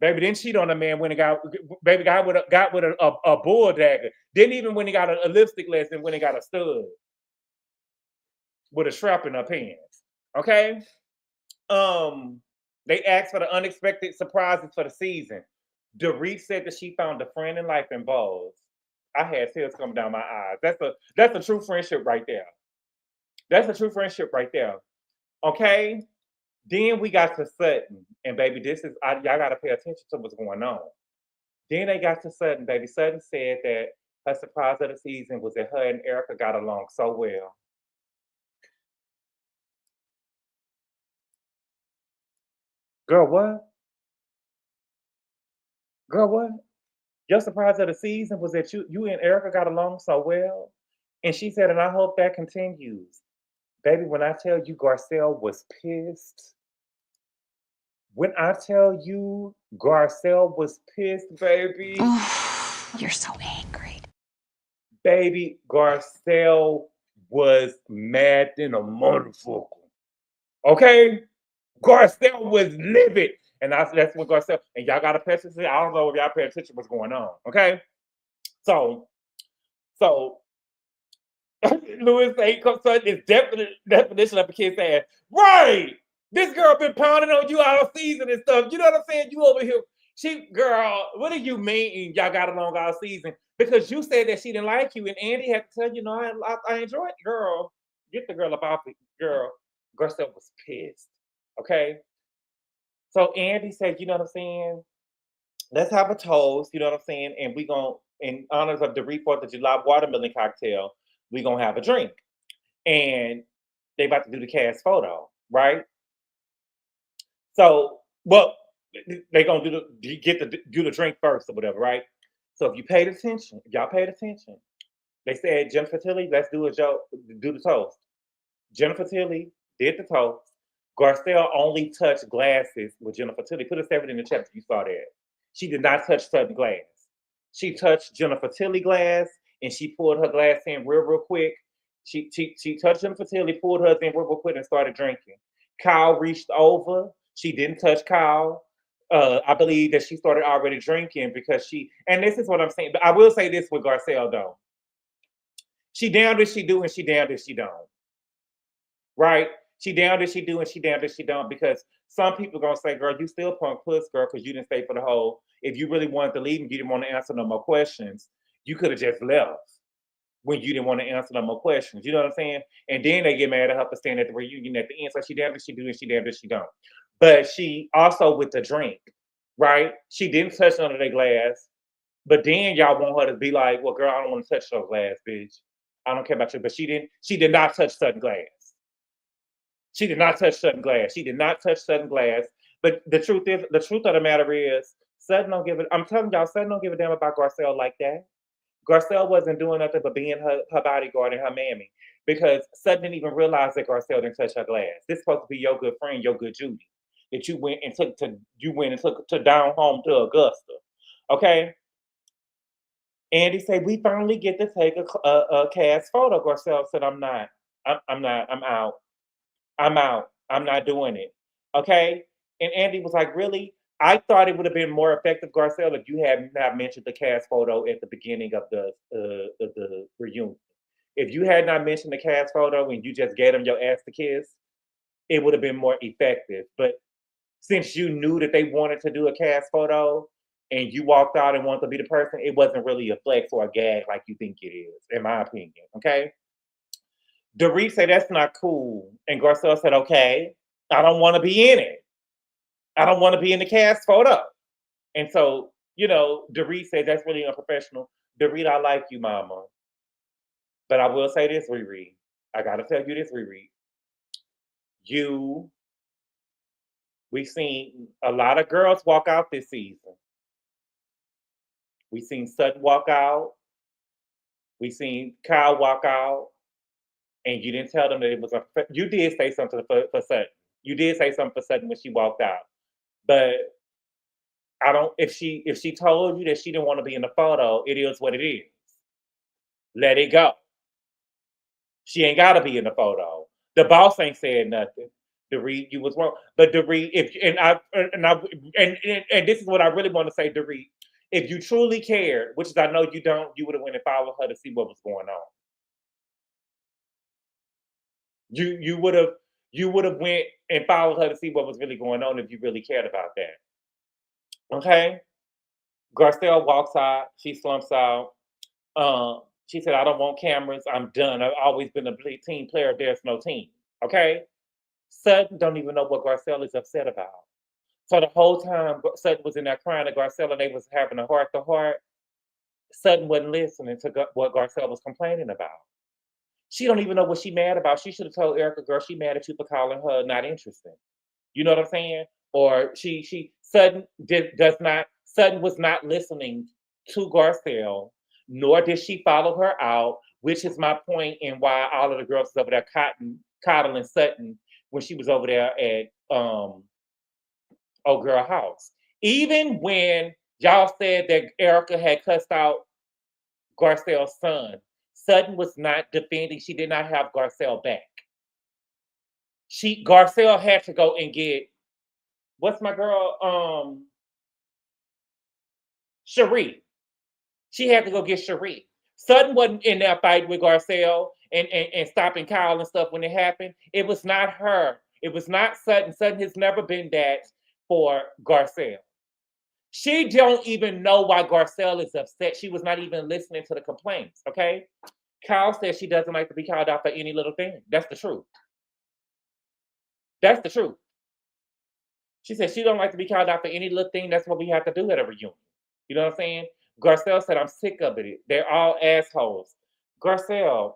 Baby didn't cheat on a man when he got with a bull dagger. Didn't even when he got a lipstick lesson when he got a stud with a strap in her pants. Okay. They asked for the unexpected surprises for the season. Dorit said that she found a friend in life in Bowles. I had tears coming down my eyes. That's a true friendship right there. That's a true friendship right there. Okay. Then we got to Sutton, and baby, y'all gotta pay attention to what's going on. Then they got to Sutton, baby. Sutton said that her surprise of the season was that her and Erika got along so well. Girl, what? Girl, what? Your surprise of the season was that you and Erika got along so well. And she said, and I hope that continues. Baby, when I tell you Garcelle was pissed. When I tell you Garcelle was pissed, baby. You're so angry. Baby, Garcelle was mad in a motherfucker. Okay? Garcelle was livid. And that's what Garcelle, and y'all got to pay attention. I don't know if y'all pay attention what's going on. Okay? So Louis say comes this definition of a kid's ass. Right. This girl been pounding on you all season and stuff. You know what I'm saying? You over here. Girl, what do you mean y'all got along all season? Because you said that she didn't like you, and Andy had to tell you, no, I enjoyed it. Girl, get the girl up off it. Girl, Garcelle was pissed. Okay? So Andy said, you know what I'm saying? Let's have a toast, you know what I'm saying? And we gonna, in honors of the 4th of July watermelon cocktail, we gonna have a drink. And they about to do the cast photo, right? So, well, they gonna do the drink first or whatever, right? So if y'all paid attention, they said Jennifer Tilly, let's do the toast. Jennifer Tilly did the toast. Garcelle only touched glasses with Jennifer Tilly. Put a 7 in the chat if you saw that. She did not touch Sutton glass. She touched Jennifer Tilly glass and she pulled her glass in real quick. She touched Jennifer Tilly, pulled hers in real quick and started drinking. Kyle reached over. She didn't touch Kyle. I believe that she started already drinking because and this is what I'm saying. But I will say this with Garcelle though. She damned if she do and she damned if she don't. Right? She damned if she do and she damned if she don't, because some people are gonna say, girl, you still punk puss, girl, because you didn't stay for the whole. If you really wanted to leave and you didn't want to answer no more questions, you could have just left when you didn't want to answer no more questions. You know what I'm saying? And then they get mad at her for staying at the reunion at the end. So she damned if she do and she damned if she don't. But she also with the drink, right? She didn't touch none of their glass. But then y'all want her to be like, well, girl, I don't want to touch your glass, bitch. I don't care about you. But she did not touch Sutton glass. She did not touch Sutton glass. She did not touch Sutton glass. But the truth of the matter is, Sutton don't give it. I'm telling y'all, Sutton don't give a damn about Garcelle like that. Garcelle wasn't doing nothing but being her bodyguard and her mammy, because Sutton didn't even realize that Garcelle didn't touch her glass. This is supposed to be your good friend, your good Judy, that you went and took to down home to Augusta. Okay. Andy said, we finally get to take a cast photo. Garcelle said, I'm not. I'm not. I'm out. I'm out. I'm not doing it. Okay. And Andy was like, really? I thought it would have been more effective, Garcelle, if you had not mentioned the cast photo at the beginning of the reunion. If you had not mentioned the cast photo and you just gave them your ass to kiss, it would have been more effective. But since you knew that they wanted to do a cast photo and you walked out and wanted to be the person, it wasn't really a flex or a gag like you think it is, in my opinion. Okay. Dorit said that's not cool. And Garcelle said, okay, I don't want to be in it. I don't want to be in the cast photo. And so, Dorit said that's really unprofessional. Dorit, I like you, mama. But I will say this, Riri. I gotta tell you this, Riri. We've seen a lot of girls walk out this season. We've seen Sutton walk out. We've seen Kyle walk out. And you didn't tell them that it was you did say something for Sutton. You did say something for Sutton when she walked out. But if she told you that she didn't want to be in the photo, it is what it is. Let it go. She ain't gotta be in the photo. The boss ain't said nothing. Dorit, you was wrong. But Dorit, and this is what I really want to say, Dorit. If you truly cared, which is I know you don't, you would have went and followed her to see what was going on. You would have went and followed her to see what was really going on if you really cared about that. Okay? Garcelle walks out, she slumps out. She said, I don't want cameras, I'm done. I've always been a team player, there's no team. Okay? Sutton don't even know what Garcelle is upset about. So the whole time Sutton was in there crying to Garcelle and they was having a heart-to-heart, Sutton wasn't listening to what Garcelle was complaining about. She don't even know what she mad about. She should have told Erika, girl, she mad at you for calling her not interested. You know what I'm saying? Or Sutton was not listening to Garcelle, nor did she follow her out, which is my point in why all of the girls was over there coddling Sutton when she was over there at Old Girl House. Even when y'all said that Erika had cussed out Garcelle's son, Sutton was not defending. She did not have Garcelle back. Garcelle had to go and get, what's my girl? Cherie. She had to go get Cherie. Sutton wasn't in that fight with Garcelle and stopping Kyle and stuff when it happened. It was not her. It was not Sutton. Sutton has never been that for Garcelle. She don't even know why Garcelle is upset. She was not even listening to the complaints, okay? Kyle says she doesn't like to be called out for any little thing. That's the truth. That's the truth. She said she don't like to be called out for any little thing. That's what we have to do at a reunion. You know what I'm saying? Garcelle said, I'm sick of it. They're all assholes. Garcelle,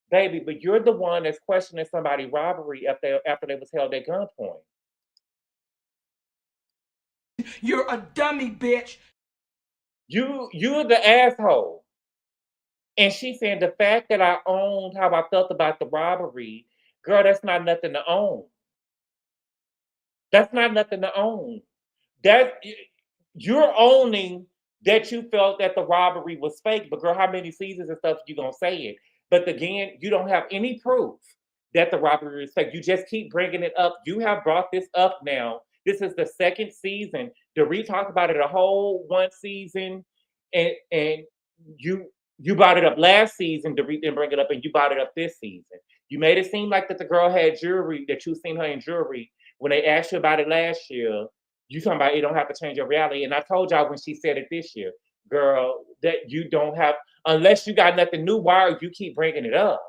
baby, but you're the one that's questioning somebody's robbery after they was held at gunpoint. You're a dummy, bitch. You're the asshole. And she said the fact that I owned how I felt about the robbery, girl, that's not nothing to own. That's not nothing to own. You're owning that you felt that the robbery was fake, but girl, how many seasons and stuff you gonna say it? But again, you don't have any proof that the robbery is fake. You just keep bringing it up. You have brought this up now. This is the second season. Dorit talked about it a whole one season, and you brought it up last season. Dorit didn't bring it up, and you brought it up this season. You made it seem like that the girl had jewelry, that you seen her in jewelry. When they asked you about it last year, you talking about it don't have to change your reality. And I told y'all when she said it this year, girl, that you don't have, unless you got nothing new, why you keep bringing it up?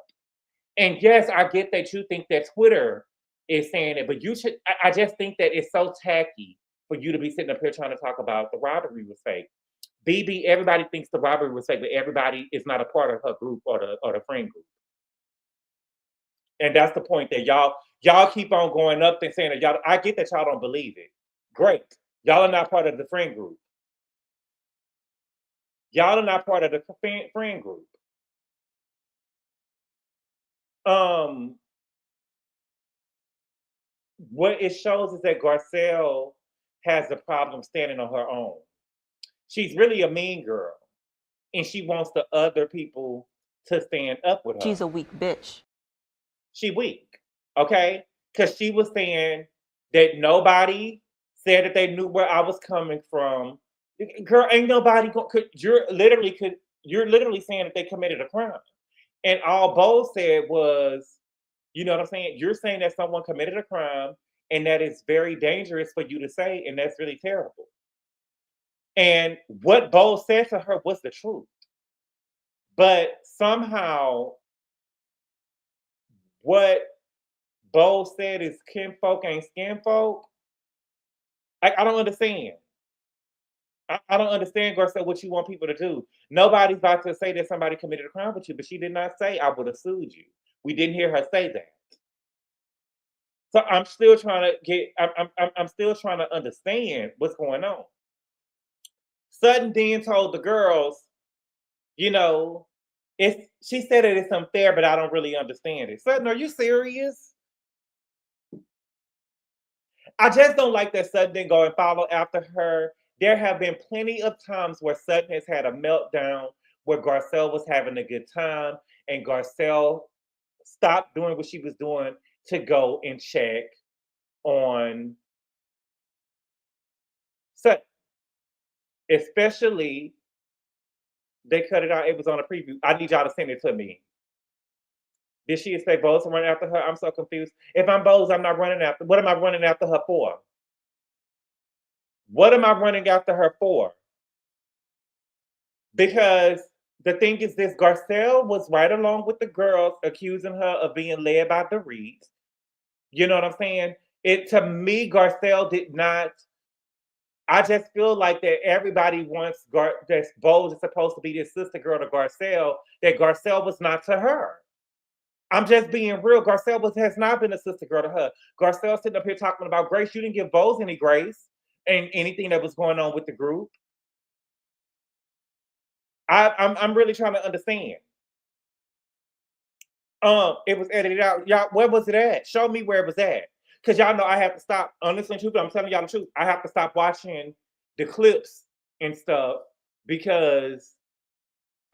And yes, I get that you think that Twitter is saying it, but you should, I just think that it's so tacky for you to be sitting up here trying to talk about the robbery was fake. BB, everybody thinks the robbery was fake, but everybody is not a part of her group or the friend group. And that's the point that y'all keep on going up and saying that y'all. I get that y'all don't believe it. Great. Y'all are not part of the friend group. Y'all are not part of the friend group. What it shows is that Garcelle has a problem standing on her own. She's really a mean girl, and she wants the other people to stand up with her. She's a weak bitch. She weak, okay? Because she was saying that nobody said that they knew where I was coming from. Girl, ain't nobody you're literally saying that they committed a crime. And all Bo said was, you know what I'm saying? You're saying that someone committed a crime, and that is very dangerous for you to say, and that's really terrible. And what Bo said to her was the truth. But somehow, what Bo said is kinfolk ain't skinfolk. I don't understand. I don't understand, Garcelle, what you want people to do. Nobody's about to say that somebody committed a crime with you, but she did not say I would have sued you. We didn't hear her say that. So I'm still trying to I'm still trying to understand what's going on. Sutton then told the girls, you know, she said that it's unfair, but I don't really understand it. Sutton, are you serious? I just don't like that Sutton didn't go and follow after her. There have been plenty of times where Sutton has had a meltdown, where Garcelle was having a good time, and Garcelle stopped doing what she was doing to go and check on Sutton. Especially, they cut it out. It was on a preview. I need y'all to send it to me. Did she expect Bose to run after her? I'm so confused. If I'm Bose, I'm not running after. What am I running after her for? What am I running after her for? Because the thing is this, Garcelle was right along with the girls accusing her of being led by Dorit. You know what I'm saying? To me, Garcelle did not. I just feel like that everybody wants that Bose is supposed to be this sister girl to Garcelle, that Garcelle was not to her. I'm just being real. Garcelle has not been a sister girl to her. Garcelle sitting up here talking about grace. You didn't give Bose any grace and anything that was going on with the group. I'm really trying to understand. It was edited out. Y'all, where was it at? Show me where it was at. Because y'all know I have to stop. Honestly, truth, I'm telling y'all the truth. I have to stop watching the clips and stuff because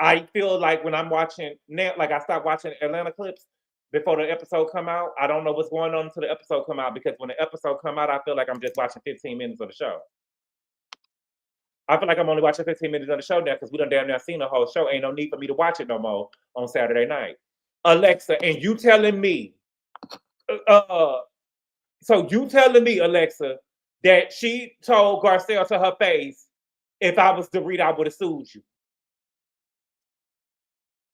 I feel like when I'm watching now, like I stopped watching Atlanta clips before the episode come out. I don't know what's going on until the episode come out, because when the episode come out, I feel like I'm just watching 15 minutes of the show. I feel like I'm only watching 15 minutes of the show now because we done damn near seen the whole show. Ain't no need for me to watch it no more on Saturday night. Alexa, and you telling me, so you telling me, Alexa, that she told Garcelle to her face, if I was Dorit, I would have sued you.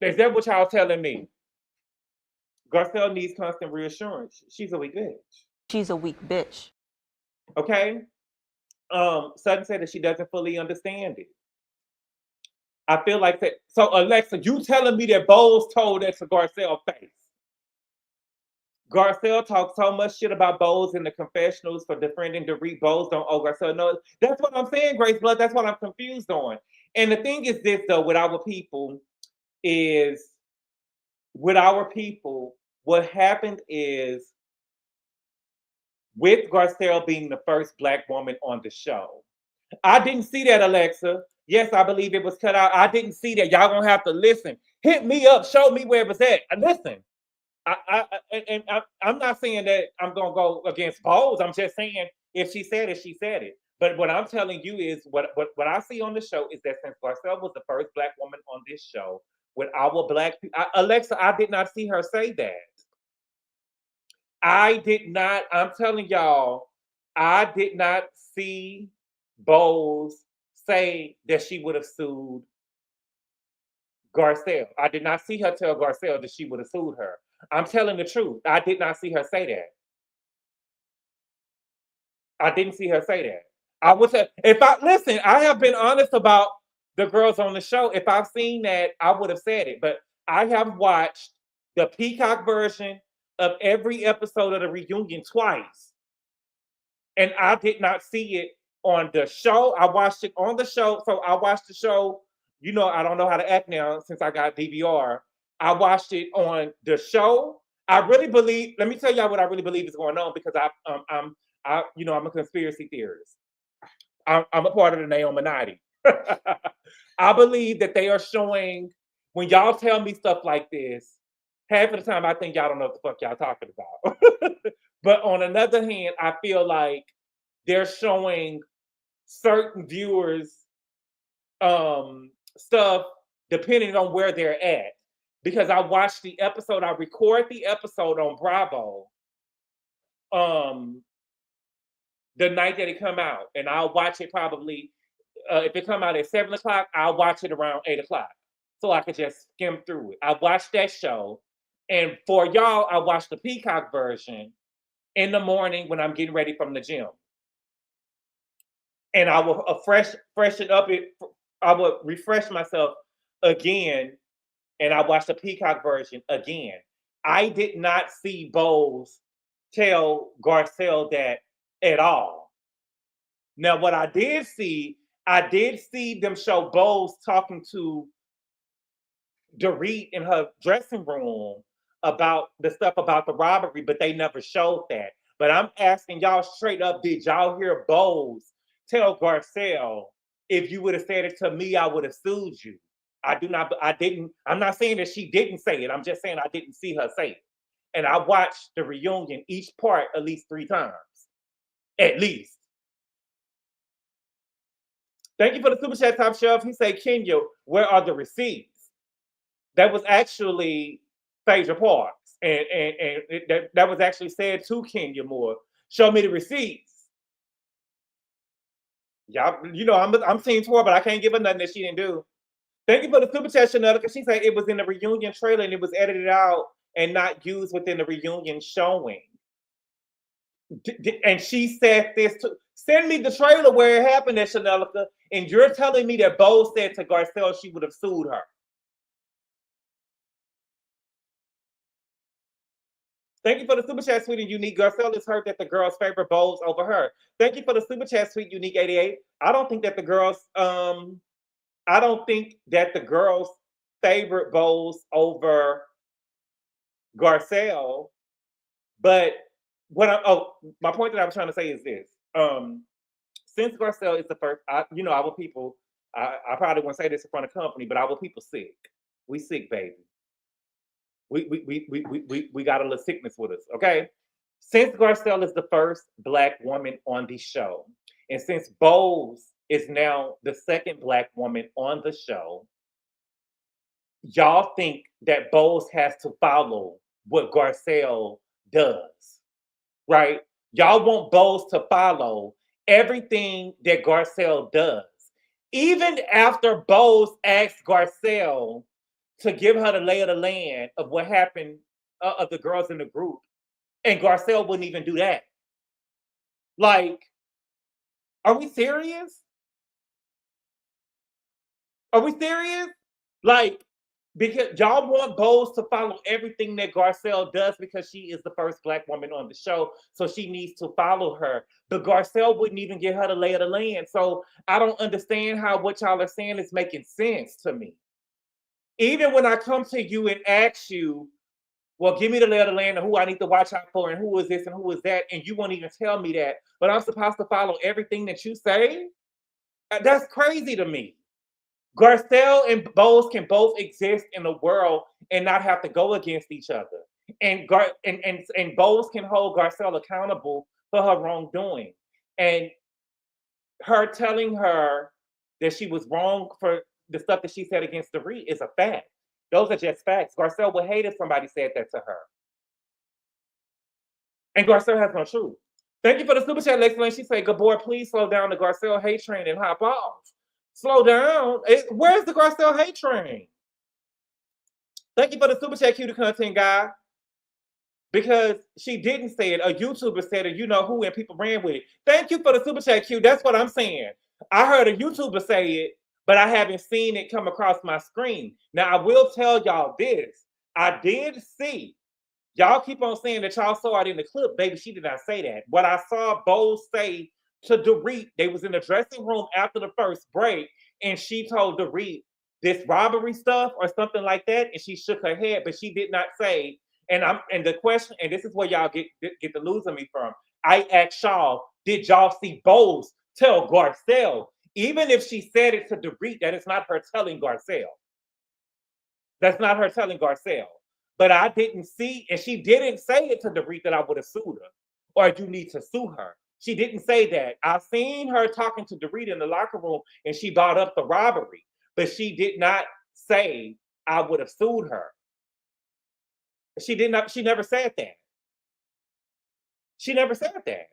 Is that what y'all telling me? Garcelle needs constant reassurance. She's a weak bitch. She's a weak bitch. Okay? Sutton said that she doesn't fully understand it. I feel like that. So, Alexa, you telling me that Bose told that to Garcelle's face? Garcelle talked so much shit about Bose in the confessionals for defending Dorit. Bose don't owe Garcelle. No, that's what I'm saying, Grace Blood. That's what I'm confused on. And the thing is this, though, with our people, what happened is, with Garcelle being the first Black woman on the show, I didn't see that, Alexa. Yes, I believe it was cut out. I didn't see that. Y'all gonna have to listen. Hit me up. Show me where it was at. Listen. I'm not saying that I'm gonna go against Bose. I'm just saying if she said it, she said it. But what I'm telling you is what I see on the show is that since Garcelle was the first Black woman on this show, with our Black people, Alexa, I did not see her say that. I did not. I'm telling y'all, I did not see Bose say that she would have sued Garcelle. I did not see her tell Garcelle that she would have sued her. I'm telling the truth. I did not see her say that. I didn't see her say that. I would say, if I listen, I have been honest about the girls on the show. If I've seen that, I would have said it. But I have watched the Peacock version of every episode of the reunion twice. And I did not see it on the show. I watched it on the show. So I watched the show. You know, I don't know how to act now since I got DVR. I watched it on the show. I really believe, let me tell y'all what I really believe is going on because I'm a conspiracy theorist. I'm a part of the Naominati. I believe that they are showing, when y'all tell me stuff like this, half of the time I think y'all don't know what the fuck y'all talking about. But on another hand, I feel like they're showing certain viewers stuff depending on where they're at. Because I watched the episode, I record the episode on Bravo the night that it come out. And I'll watch it probably, if it come out at 7 o'clock, I'll watch it around 8 o'clock. So I could just skim through it. I watched that show. And for y'all, I watched the Peacock version in the morning when I'm getting ready from the gym. And I will freshen up it. I would refresh myself again, and I watched the Peacock version again. I did not see Bowles tell Garcelle that at all. Now, what I did see them show Bowles talking to Dorit in her dressing room about the stuff about the robbery, but they never showed that. But I'm asking y'all straight up, did y'all hear Bowles tell Garcelle, if you would have said it to me, I would have sued you? I'm not saying that she didn't say it. I'm just saying I didn't see her say it. And I watched the reunion, each part, at least 3 times. At least. Thank you for the super chat, Top Shelf. He said, Kenya, where are the receipts? That was actually Phaedra Parks. And that was actually said to Kenya Moore. Show me the receipts. Y'all, you know, I'm seeing Tor, but I can't give her nothing that she didn't do. Thank you for the super chat, Chanel, because she said it was in the reunion trailer and it was edited out and not used within the reunion showing. And she said this too. Send me the trailer where it happened at Chanelica, and you're telling me that Bo said to Garcelle she would have sued her. Thank you for the super chat, sweet and unique. Garcelle is hurt that the girls favor Bowles over her. Thank you for the super chat, sweet unique 88. I don't think that the girls favored Bowles over Garcelle. But my point that I was trying to say is this. Since Garcelle is the first, our people, I probably won't say this in front of company, but our people sick. We sick, baby. We got a little sickness with us, okay? Since Garcelle is the first Black woman on the show, and since Bowles is now the second Black woman on the show, y'all think that Bowles has to follow what Garcelle does, right? Y'all want Bowles to follow everything that Garcelle does. Even after Bowles asked Garcelle to give her the lay of the land of what happened of the girls in the group, and Garcelle wouldn't even do that. Like, are we serious? Are we serious? Like, because y'all want Bowles to follow everything that Garcelle does because she is the first Black woman on the show, so she needs to follow her. But Garcelle wouldn't even give her the lay of the land. So I don't understand how what y'all are saying is making sense to me. Even when I come to you and ask you, well, give me the lay of the land and who I need to watch out for and who is this and who is that, and you won't even tell me that, but I'm supposed to follow everything that you say? That's crazy to me. Garcelle and Bowles can both exist in the world and not have to go against each other. And Bowles can hold Garcelle accountable for her wrongdoing. And her telling her that she was wrong for the stuff that she said against Dorit is a fact. Those are just facts. Garcelle would hate if somebody said that to her. And Garcelle has no truth. Thank you for the super chat, Lex. She said, Gabor, please slow down the Garcelle hate train and hop off. Slow down. Where's the Garcelle hate train? Thank you for the super chat, cutie content guy. because she didn't say it. A YouTuber said it, you know who, and people ran with it. Thank you for the super chat, Q. That's what I'm saying. I heard a YouTuber say it, but I haven't seen it come across my screen. Now, I will tell y'all this. I did see, y'all keep on saying that y'all saw it in the clip. Baby, she did not say that. What I saw Bo say to Dorit, they was in the dressing room after the first break, and she told Dorit this robbery stuff or something like that, and she shook her head, but she did not say. And the question, and this is where y'all get the losing me from. I asked y'all, did y'all see Bowles tell Garcelle? Even if she said it to Dorit, that is not her telling Garcelle. That's not her telling Garcelle. But I didn't see, and she didn't say it to Dorit that I would have sued her or you need to sue her. She didn't say that. I seen her talking to Dorit in the locker room, and she brought up the robbery, but she did not say I would have sued her. She did not. She never said that. She never said that.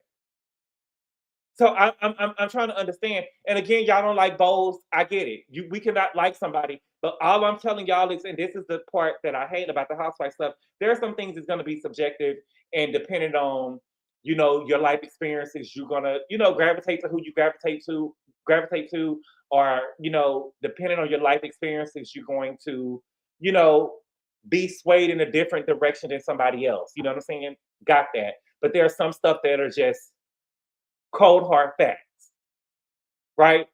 So I'm trying to understand. And again, y'all don't like Bowles. I get it. We cannot like somebody, but all I'm telling y'all is, and this is the part that I hate about the housewife stuff. There are some things that's going to be subjective and dependent on, you know, your life experiences. You're gonna, you know, gravitate to who you gravitate to, or you know, depending on your life experiences, you're going to, you know, be swayed in a different direction than somebody else. You know what I'm saying? Got that. But there's some stuff that are just cold hard facts, right?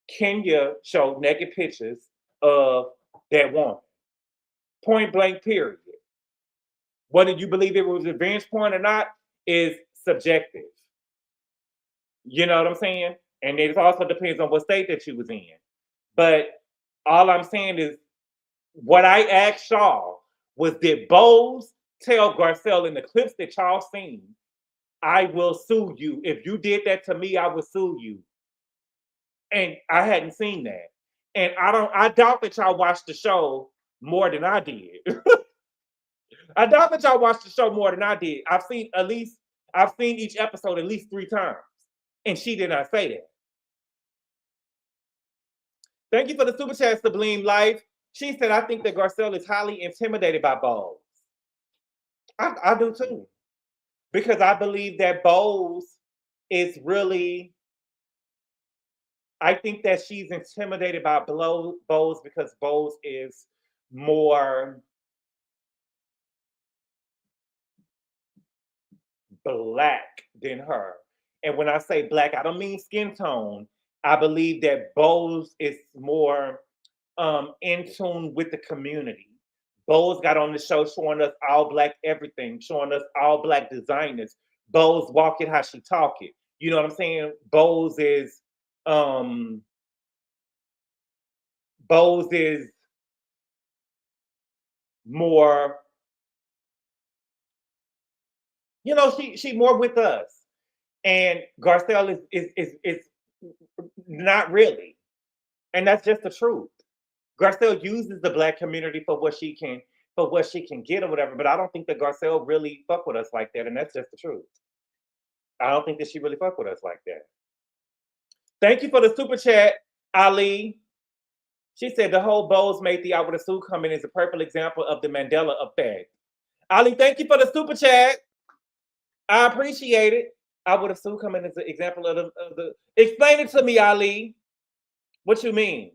Kenya showed naked pictures of that woman. Point blank, period. Whether you believe it was revenge porn or not is subjective. You know what I'm saying? And it also depends on what state that she was in. But all I'm saying is, what I asked y'all was, did Bowles tell Garcelle in the clips that y'all seen, I will sue you. If you did that to me, I will sue you. And I hadn't seen that. And I doubt that y'all watched the show more than I did. I doubt that y'all watched the show more than I did. I've seen each episode at least 3 times. And she did not say that. Thank you for the super chat, Sublime Life. She said, I think that Garcelle is highly intimidated by Bowles. I do too. Because I believe that Bowles is really, I think that she's intimidated by Bowles because Bowles is more black than her. And when I say black, I don't mean skin tone. I believe that Bowles is more in tune with the community. Bowles got on the show showing us all black everything, showing us all black designers. Bowles walk it how she talk it. You know what I'm saying? Bowles is more, you know, she more with us. And Garcelle is not really. And that's just the truth. Garcelle uses the black community for what she can get or whatever, but I don't think that Garcelle really fuck with us like that, and that's just the truth. I don't think that she really fuck with us like that. Thank you for the super chat, Ali. She said the whole Bowles made the I would have sued coming is a perfect example of the Mandela effect. Ali, thank you for the super chat. I appreciate it. I would have sued coming as an example of the. Explain it to me, Ali. What you mean?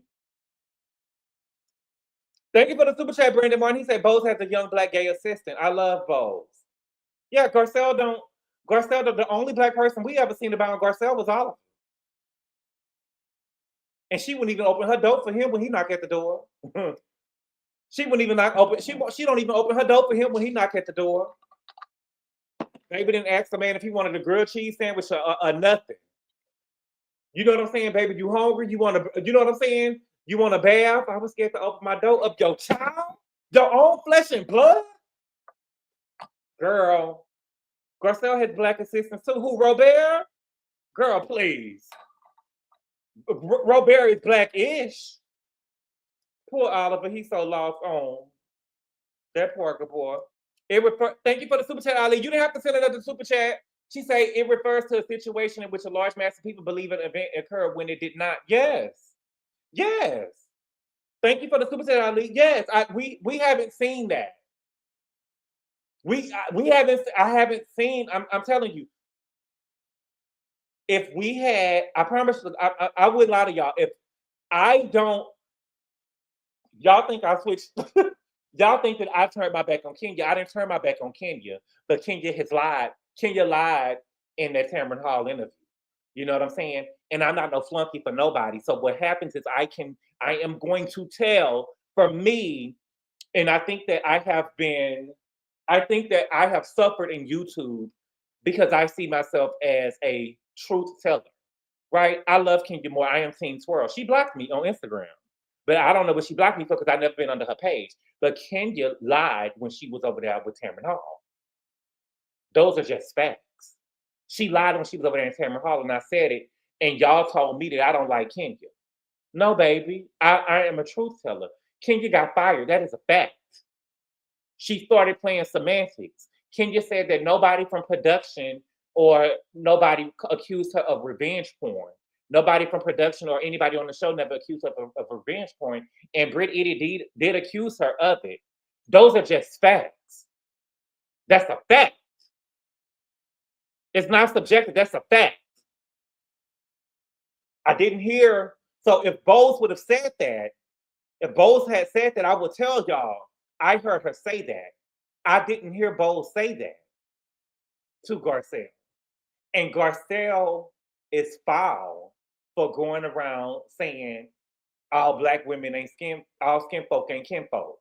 Thank you for the super chat, Brandon Martin. He said Bowles has a young black gay assistant. I love Bowles. Yeah, Garcelle, the only black person we ever seen about Garcelle was Oliver. And she wouldn't even open her door for him when he knocked at the door. She wouldn't even she don't even open her door for him when he knocked at the door. Baby didn't ask the man if he wanted a grilled cheese sandwich or nothing. You know what I'm saying, baby? You hungry? You know what I'm saying? You want a bath? I was scared to open my door up your child? Your own flesh and blood? Girl. Garcelle had black assistants too. Who, RHOBH? Girl, please. RHOBH is black-ish. Poor Oliver, he's so lost on. That poor boy. Thank you for the super chat, Ali. You didn't have to send another super chat. She said it refers to a situation in which a large mass of people believe an event occurred when it did not. Yes. Yes. Thank you for the super chat, Ali. Yes, we haven't seen that. We haven't. I haven't seen. I'm telling you. If we had, I promise. I would lie to y'all. If I don't, y'all think I switched. Y'all think that I turned my back on Kenya. I didn't turn my back on Kenya, but Kenya has lied. Kenya lied in that Tamron Hall interview. You know what I'm saying? And I'm not no flunky for nobody. So what happens is I am going to tell for me, and I think that I think that I have suffered in YouTube because I see myself as a truth teller, right? I love Kenya Moore. I am Team Twirl. She blocked me on Instagram, but I don't know what she blocked me for because I've never been under her page. But Kenya lied when she was over there with Tamron Hall. Those are just facts. She lied when she was over there in Tamron Hall, and I said it, and y'all told me that I don't like Kenya. No, baby, I am a truth teller. Kenya got fired. That is a fact. She started playing semantics. Kenya said that nobody from production or nobody accused her of revenge porn. Nobody from production or anybody on the show never accused her of revenge porn. And Britt Eddie did accuse her of it. Those are just facts. That's a fact. It's not subjective. That's a fact. I didn't hear. So if Bose would have said that, if Bose had said that, I would tell y'all, I heard her say that. I didn't hear Bose say that to Garcelle. And Garcelle is foul for going around saying all black women ain't all skin folk ain't kinfolk.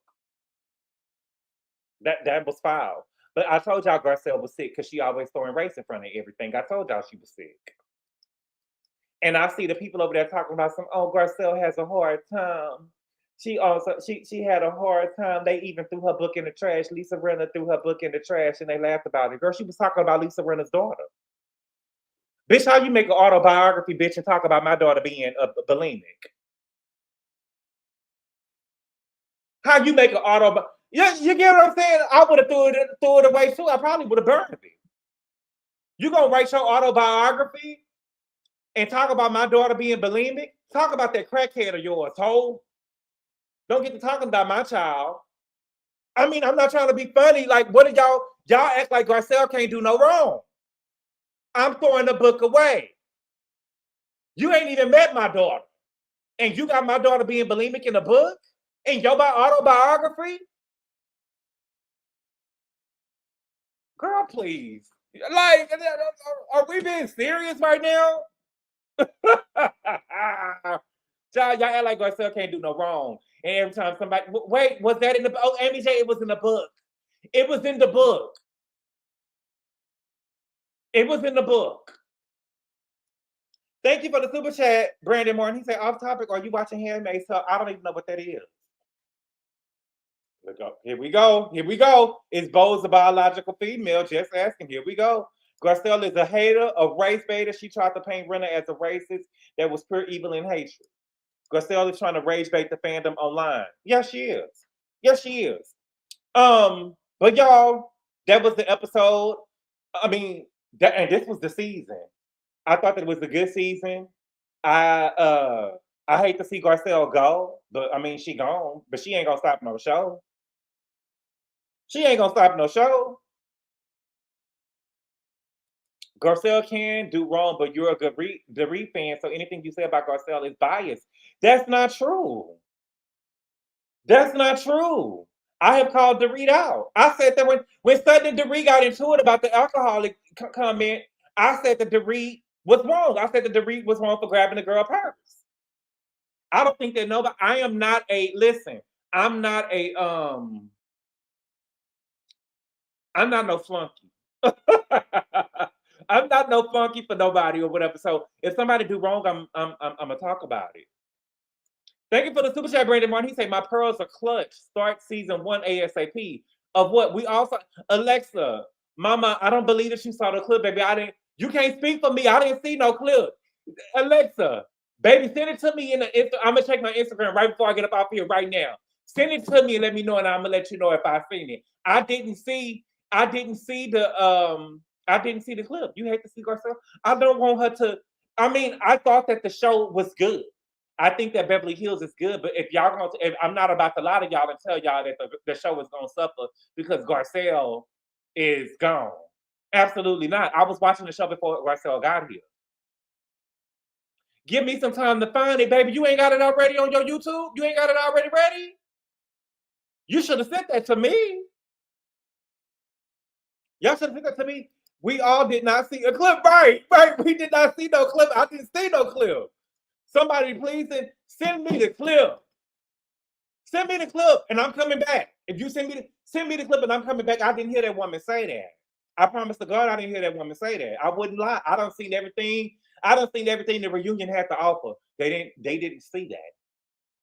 That was foul. But I told y'all Garcelle was sick because she always throwing race in front of everything. I told y'all she was sick. And I see the people over there talking about Garcelle has a hard time. She had a hard time. They even threw her book in the trash. Lisa Rinna threw her book in the trash and they laughed about it. Girl, she was talking about Lisa Rinna's daughter. Bitch, how you make an autobiography, bitch, and talk about my daughter being bulimic? How you make an autobiography? You get what I'm saying? I would have threw it away too. I probably would have burned it. You gonna write your autobiography and talk about my daughter being bulimic? Talk about that crackhead of yours, hoe. Don't get to talking about my child. I mean, I'm not trying to be funny. Like, what are y'all act like Garcelle can't do no wrong. I'm throwing the book away. You ain't even met my daughter. And you got my daughter being bulimic in the book? In your autobiography? Girl, please. Like, are we being serious right now? Y'all act like Garcelle can't do no wrong. And every time somebody, wait, was that in the, Amy J, it was in the book. It was in the book. It was in the book. Thank you for the super chat, Brandon Martin. He said, off topic, are you watching Handmaid's Tale? I don't even know what that is. Look up. Here we go. Here we go. Is Bose a biological female? Just asking. Here we go. Garcelle is a hater, a race baiter. She tried to paint Rinna as a racist that was pure evil and hatred. Garcelle is trying to rage bait the fandom online. Yes, she is. Yes, she is. But y'all, that was the episode. I mean, and this was the season. I thought that it was a good season. I hate to see Garcelle go, but I mean, she gone, but she ain't gonna stop no show. She ain't gonna stop no show. Garcelle can do wrong, but you're a good Dorit fan, so anything you say about Garcelle is biased. That's not true. That's not true. I have called Dorit out. I said that when Sutton and Dorit got into it about the alcoholic comment, I said that Dorit was wrong. I said that Dorit was wrong for grabbing the girl purse. I don't think that nobody. I am not a listen. I'm not a I'm not no flunky. I'm not no funky for nobody or whatever. So if somebody do wrong, I'm gonna talk about it. Thank you for the super chat, Brandon Martin. He said my pearls are clutch. Start season 1 ASAP. Of what? We also Alexa, Mama. I don't believe that you saw the clip, baby. I didn't. You can't speak for me. I didn't see no clip. Alexa, baby, send it to me in the. I'm gonna check my Instagram right before I get up off here right now. Send it to me and let me know, and I'm gonna let you know if I've seen it. I didn't see the clip. You hate to see Garcelle. I don't want her to. I mean, I thought that the show was good. I think that Beverly Hills is good, but if I'm not about to lie to y'all and tell y'all that the show is gonna suffer because Garcelle is gone. Absolutely not. I was watching the show before Garcelle got here. Give me some time to find it, baby. You ain't got it already on your YouTube? You ain't got it already ready? You should have sent that to me. Y'all should have sent that to me. We all did not see a clip. Right. We did not see no clip. I didn't see no clip. Somebody please send me the clip. Send me the clip and I'm coming back. If you send me the clip and I'm coming back, I didn't hear that woman say that. I promise to God I didn't hear that woman say that. I wouldn't lie. I don't seen everything. I don't seen everything the reunion had to offer. They didn't see that.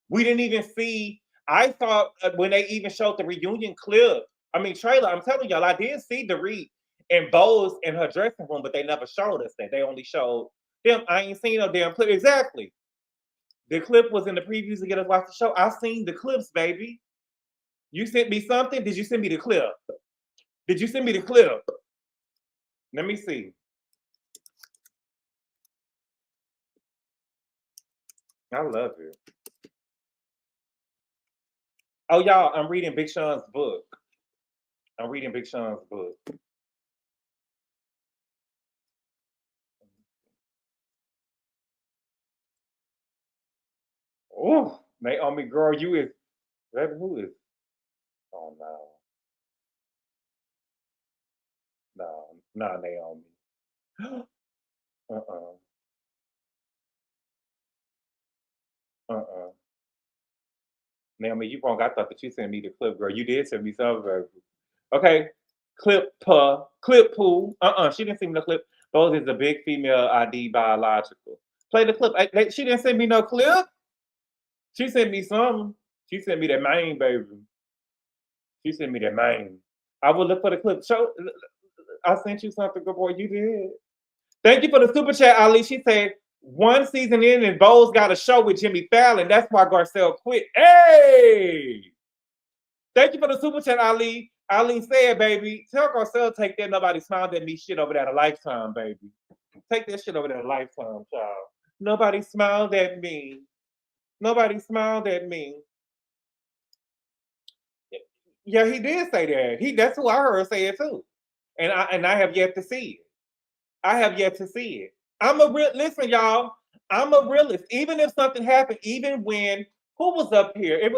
We didn't even see. I thought when they even showed the reunion clip, trailer, I'm telling y'all, I did see Dorit and Bose in her dressing room, but they never showed us that. They only showed them. I ain't seen no damn clip. Exactly. The clip was in the previews to get us watch the show. I seen the clips, baby. You sent me something? Did you send me the clip? Did you send me the clip? Let me see. I love it. Oh, y'all, I'm reading Big Sean's book. I'm reading Big Sean's book. Oh, Naomi, girl, you is, baby, who is? Oh, no. No, Naomi. Uh-uh. Uh-uh. Naomi, you wrong. I thought that you sent me the clip, girl. You did send me some, baby. Okay. Clip pool. She didn't send me the clip. Those is a big female ID biological. Play the clip. She didn't send me no clip. She sent me some. She sent me that main, baby. She sent me that main. I will look for the clip. I sent you something, good boy. You did. Thank you for the super chat, Ali. She said, one season in and Bowles got a show with Jimmy Fallon. That's why Garcelle quit. Hey! Thank you for the super chat, Ali. Ali said, baby, tell Garcelle take that nobody smiled at me shit over there a lifetime, baby. Take that shit over there a lifetime, child. Nobody smiled at me. Nobody smiled at me. Yeah, he did say that. That's who I heard say it too. And I have yet to see it. I have yet to see it. Listen, y'all. I'm a realist. Even if something happened, even when who was up here? It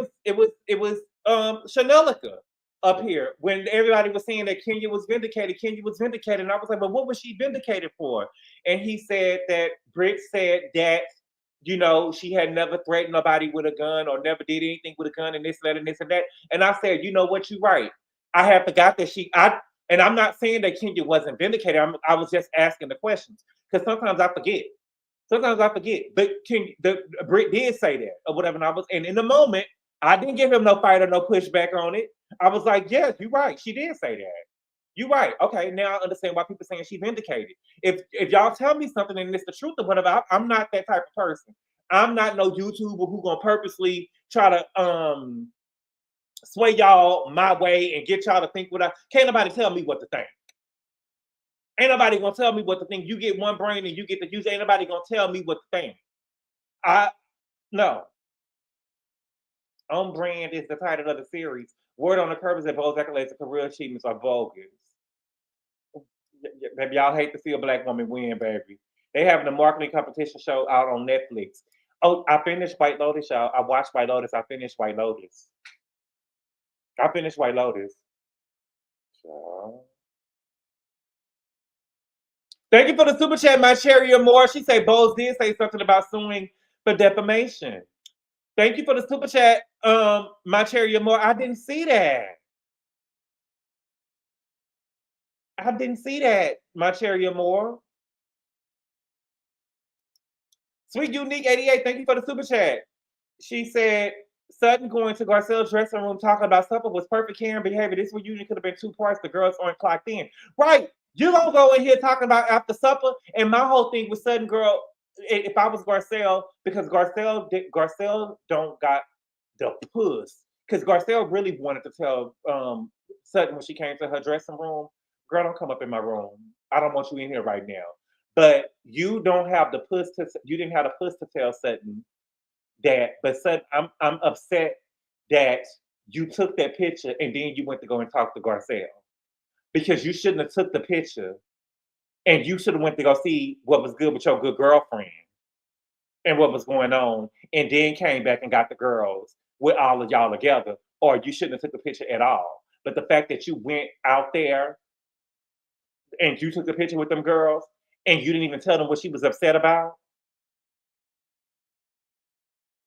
was Chanelica up here when everybody was saying that Kenya was vindicated. Kenya was vindicated, and I was like, but what was she vindicated for? And he said that Britt said that she had never threatened nobody with a gun or never did anything with a gun and this, that, and this and that. And I said, you know what, you're right. I had forgot that and I'm not saying that Kenya wasn't vindicated. I was just asking the questions because sometimes I forget. But Britt did say that or whatever. And in the moment, I didn't give him no fight or no pushback on it. I was like, yes, you're right. She did say that. You're right. Okay, now I understand why people saying she vindicated. If y'all tell me something and it's the truth or whatever, I'm not that type of person. I'm not no YouTuber who gonna purposely try to sway y'all my way and get y'all to think what can't nobody tell me what to think. Ain't nobody gonna tell me what to think. You get one brain and you get to use it. Ain't nobody gonna tell me what to think. No. On brand is the title of the series. Word on the curve is that both accolades and career achievements are bogus. Baby, y'all hate to see a black woman win, baby. They having a marketing competition show out on Netflix. Oh, I finished White Lotus, y'all. I watched White Lotus. I finished White Lotus. So. Thank you for the super chat, my Cherry Moore. She said Bowles did say something about suing for defamation. Thank you for the super chat, my Cherry Moore. I didn't see that. My Cherry Moore. Sweet Unique 88, thank you for the super chat. She said, Sutton going to Garcelle's dressing room talking about supper was perfect caring behavior. This reunion could have been 2 parts. The girls aren't clocked in. Right. You don't go in here talking about after supper. And my whole thing with Sutton, girl, if I was Garcelle, because Garcelle don't got the puss. Because Garcelle really wanted to tell Sutton when she came to her dressing room, girl, don't come up in my room. I don't want you in here right now. But you don't have the puss you didn't have the puss to tell Sutton that, but Sutton, I'm upset that you took that picture and then you went to go and talk to Garcelle. because you shouldn't have took the picture and you should have went to go see what was good with your good girlfriend and what was going on, and then came back and got the girls with all of y'all together, or you shouldn't have took the picture at all. But the fact that you went out there and you took the picture with them girls and you didn't even tell them what she was upset about.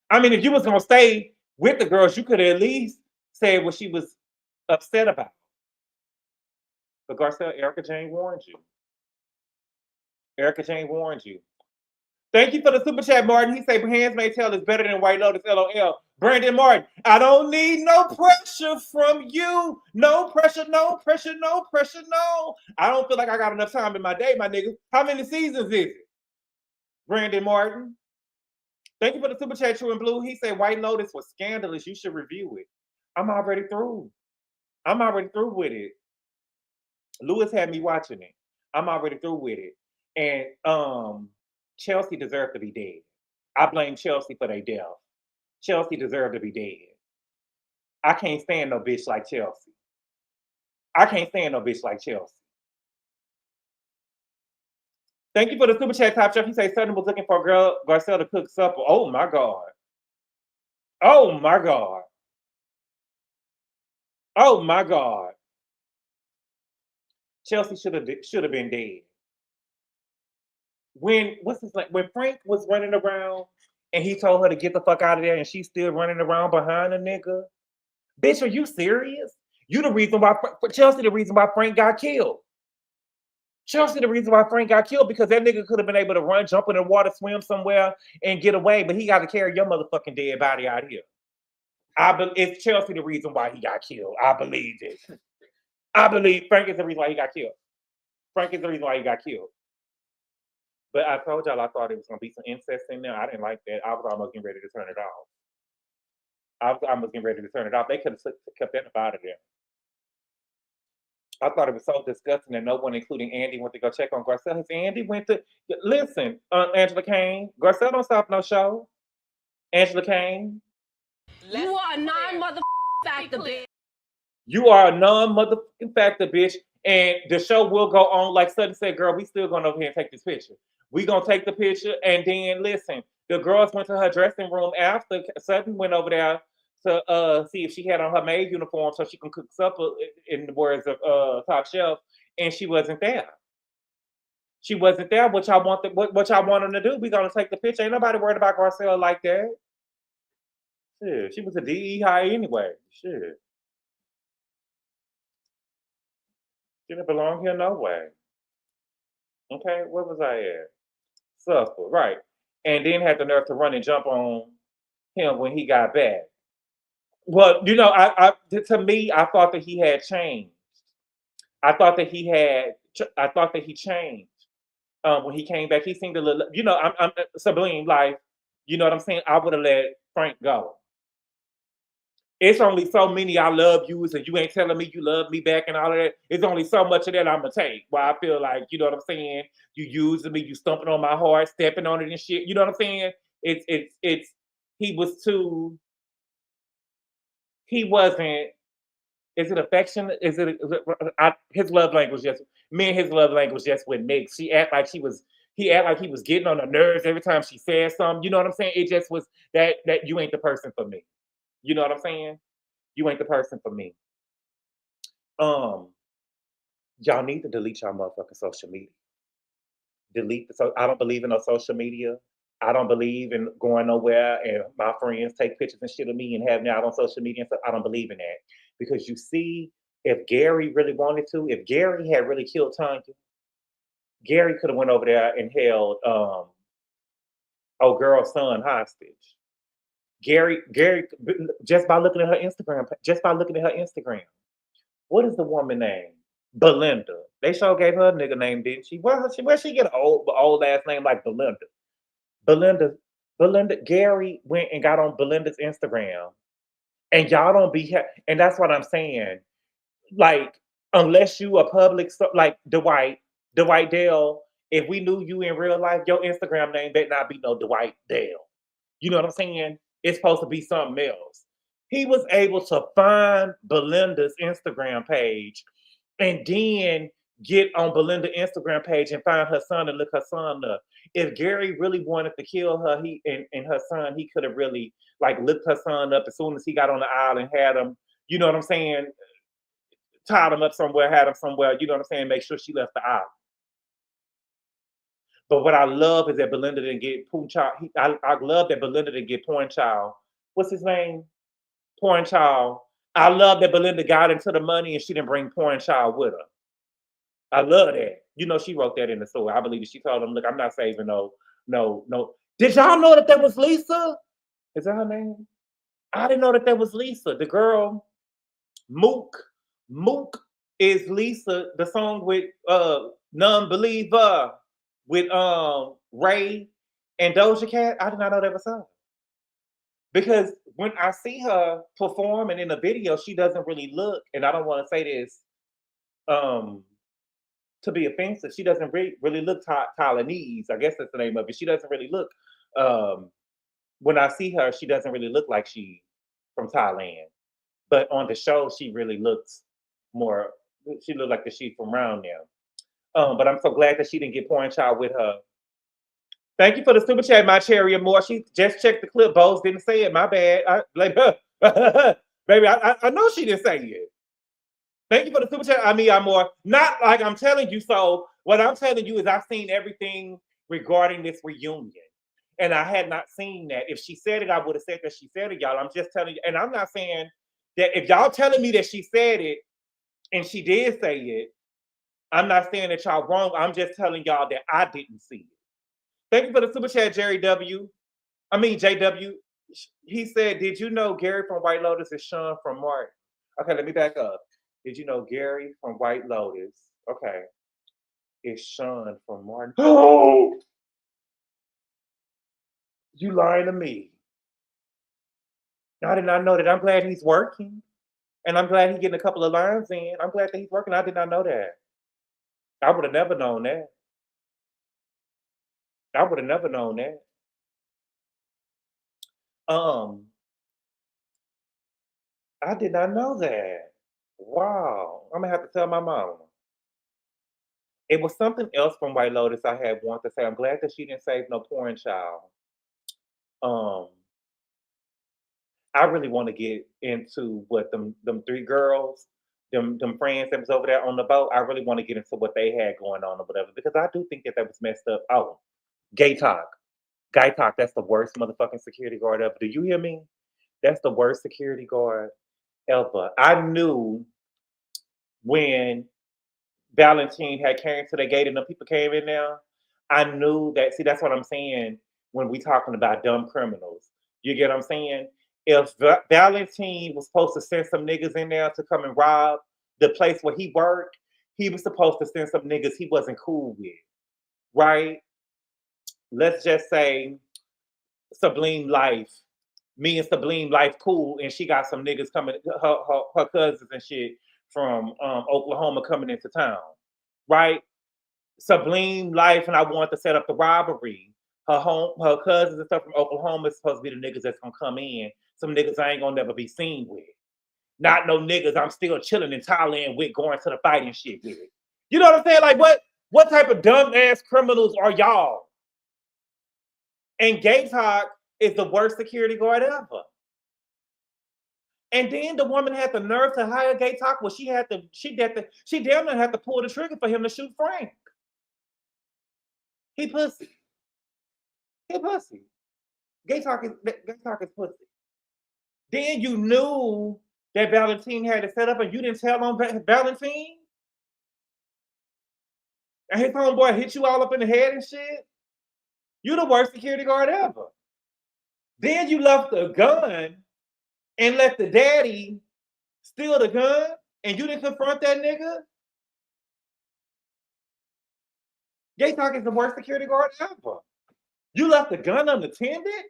I mean, if you was gonna stay with the girls, you could at least say what she was upset about. But Garcelle, Erika Jane warned you. Erika Jane warned you. Thank you for the super chat, Martin. He said, hands may tell is better than White Lotus, LOL. Brandon Martin, I don't need no pressure from you. No pressure, no pressure, no pressure, no. I don't feel like I got enough time in my day, my nigga. How many seasons is it? Brandon Martin. Thank you for the super chat, True and Blue. He said, White Lotus was scandalous. You should review it. I'm already through. I'm already through with it. Lewis had me watching it. I'm already through with it. And Chelsea deserved to be dead. I blame Chelsea for their death. Chelsea deserved to be dead. I can't stand no bitch like Chelsea. I can't stand no bitch like Chelsea. Thank you for the super chat, Top Chef. He said Sutton was looking for Garcelle to cook supper. Oh my God. Oh my God. Oh my God. Chelsea should have been dead. When when Frank was running around and he told her to get the fuck out of there and she's still running around behind a nigga. Bitch, are you serious? You the reason why Chelsea the reason why Frank got killed. Chelsea the reason why Frank got killed because that nigga could have been able to run, jump in the water, swim somewhere, and get away, but he got to carry your motherfucking dead body out here. It's Chelsea the reason why he got killed. I believe it. I believe Frank is the reason why he got killed. Frank is the reason why he got killed. But I told y'all I thought it was gonna be some incest in there. I didn't like that. I was almost getting ready to turn it off. I was almost getting ready to turn it off. They could have kept that out of there. I thought it was so disgusting that no one, including Andy, went to go check on Garcelle. His Andy went to listen, Angela Kane. Garcelle don't stop no show. Angela Kane. You are a non-motherfucking bitch. You are a non-motherfucking factor, bitch. And the show will go on. Like Sutton said, girl, we still going over here and take this picture. We going to take the picture. And then, listen, the girls went to her dressing room after Sutton went over there to see if she had on her maid uniform so she can cook supper, in the words of Top Shelf. And she wasn't there. She wasn't there. What y'all want them to do? We going to take the picture. Ain't nobody worried about Garcelle like that. Shit, she was a DE high anyway. Shit. She didn't belong here no way. Okay, where was I at? Suffer, right. And then had the nerve to run and jump on him when he got back. Well, you know, to me, I thought that he had changed. I thought that he changed. When he came back, he seemed a little, you know, I'm Sublime Life. You know what I'm saying? I would have let Frank go. It's only so many I love yous and you ain't telling me you love me back and all of that. It's only so much of that I'm going to take. Where I feel like, you know what I'm saying? You using me, you stumping on my heart, stepping on it and shit. You know what I'm saying? He wasn't, is it affection? His love language his love language just wouldn't mix. He act like he was getting on the nerves every time she said something. You know what I'm saying? It just was that you ain't the person for me. You know what I'm saying? You ain't the person for me. Y'all need to delete y'all motherfucking social media. I don't believe in no social media. I don't believe in going nowhere and my friends take pictures and shit of me and having it out on social media and stuff. I don't believe in that. Because you see, if Gary really wanted to, if Gary had really killed Tanya, Gary could have went over there and held girl's son hostage. Gary, just by looking at her Instagram, what is the woman name? Belinda. They sure gave her a nigga name, didn't she? Where she get an old ass name like Belinda? Belinda. Gary went and got on Belinda's Instagram, and y'all don't be and that's what I'm saying. Like, unless you a public, like Dwight Dale. If we knew you in real life, your Instagram name better not be no Dwight Dale. You know what I'm saying? It's supposed to be something else. He was able to find Belinda's Instagram page and then get on Belinda's Instagram page and find her son and look her son up. If Gary really wanted to kill her, he and her son, he could have really like looked her son up as soon as he got on the aisle and had him, you know what I'm saying, tied him up somewhere, had him somewhere, you know what I'm saying, make sure she left the aisle. But what I love is that Belinda didn't get Porn Child. I love that Belinda didn't get Porn Child. What's his name? Porn Child. I love that Belinda got into the money and she didn't bring Porn Child with her. I love that. You know, she wrote that in the story. I believe that she told him, look, I'm not saving no. Did y'all know that was Lisa? Is that her name? I didn't know that was Lisa. The girl, Mook. Mook is Lisa, the song with Non-Believer with Ray and Doja Cat. I did not know that was her. Because when I see her performing in the video, she doesn't really look, and I don't want to say this to be offensive, she doesn't really look Taiwanese. I guess that's the name of it. She doesn't really look, when I see her, she doesn't really look like she from Thailand. But on the show, she really looks more, she looked like she's from around there. But I'm so glad that she didn't get Porn Child with her. Thank you for the super chat, my cherry and more. She just checked the clip. Bose didn't say it. My bad. Baby, I know she didn't say it. Thank you for the super chat. I'm more. Not like I'm telling you so. What I'm telling you is I've seen everything regarding this reunion. And I had not seen that. If she said it, I would have said that she said it, y'all. I'm just telling you. And I'm not saying that if y'all telling me that she said it and she did say it, I'm not saying that y'all wrong. I'm just telling y'all that I didn't see it. Thank you for the super chat, JW. He said, did you know Gary from White Lotus is Sean from Martin? Okay, let me back up. Did you know Gary from White Lotus? Okay. Is Sean from Martin? Oh! You lying to me. I did not know that. I'm glad he's working. And I'm glad he's getting a couple of lines in. I'm glad that he's working. I did not know that. I would have never known that. I would have never known that. I did not know that. Wow. I'm gonna have to tell my mom. It was something else from White Lotus I had wanted to say. I'm glad that she didn't save no Porn Child. I really want to get into what them three girls, them friends that was over there on the boat. I really want to get into what they had going on or whatever, because I do think that was messed up. Oh, gay talk. Guy talk, that's the worst motherfucking security guard ever. Do you hear me? That's the worst security guard ever. I knew when Valentine had came to the gate and the people came in there, I knew that, see, that's what I'm saying when we talking about dumb criminals. You get what I'm saying? If Valentine was supposed to send some niggas in there to come and rob the place where he worked, he was supposed to send some niggas he wasn't cool with, right? Let's just say Sublime Life. Me and Sublime Life cool, and she got some niggas coming, her cousins and shit from Oklahoma coming into town, right? Sublime Life, and I want to set up the robbery. Her cousins and stuff from Oklahoma is supposed to be the niggas that's gonna come in. Some niggas I ain't gonna never be seen with. Not no niggas I'm still chilling in Thailand with, going to the fight and shit with. You know what I'm saying? Like what type of dumb ass criminals are y'all? And Gay Talk is the worst security guard ever. And then the woman had the nerve to hire Gay Talk. Well, she damn near had to pull the trigger for him to shoot Frank. He pussy. He pussy. Gay Talk is pussy. Then you knew that Valentine had it set up and you didn't tell on Valentine? And his homeboy hit you all up in the head and shit? You the worst security guard ever. Then you left the gun and let the daddy steal the gun and you didn't confront that nigga? Gay Talk is the worst security guard ever. You left the gun unattended?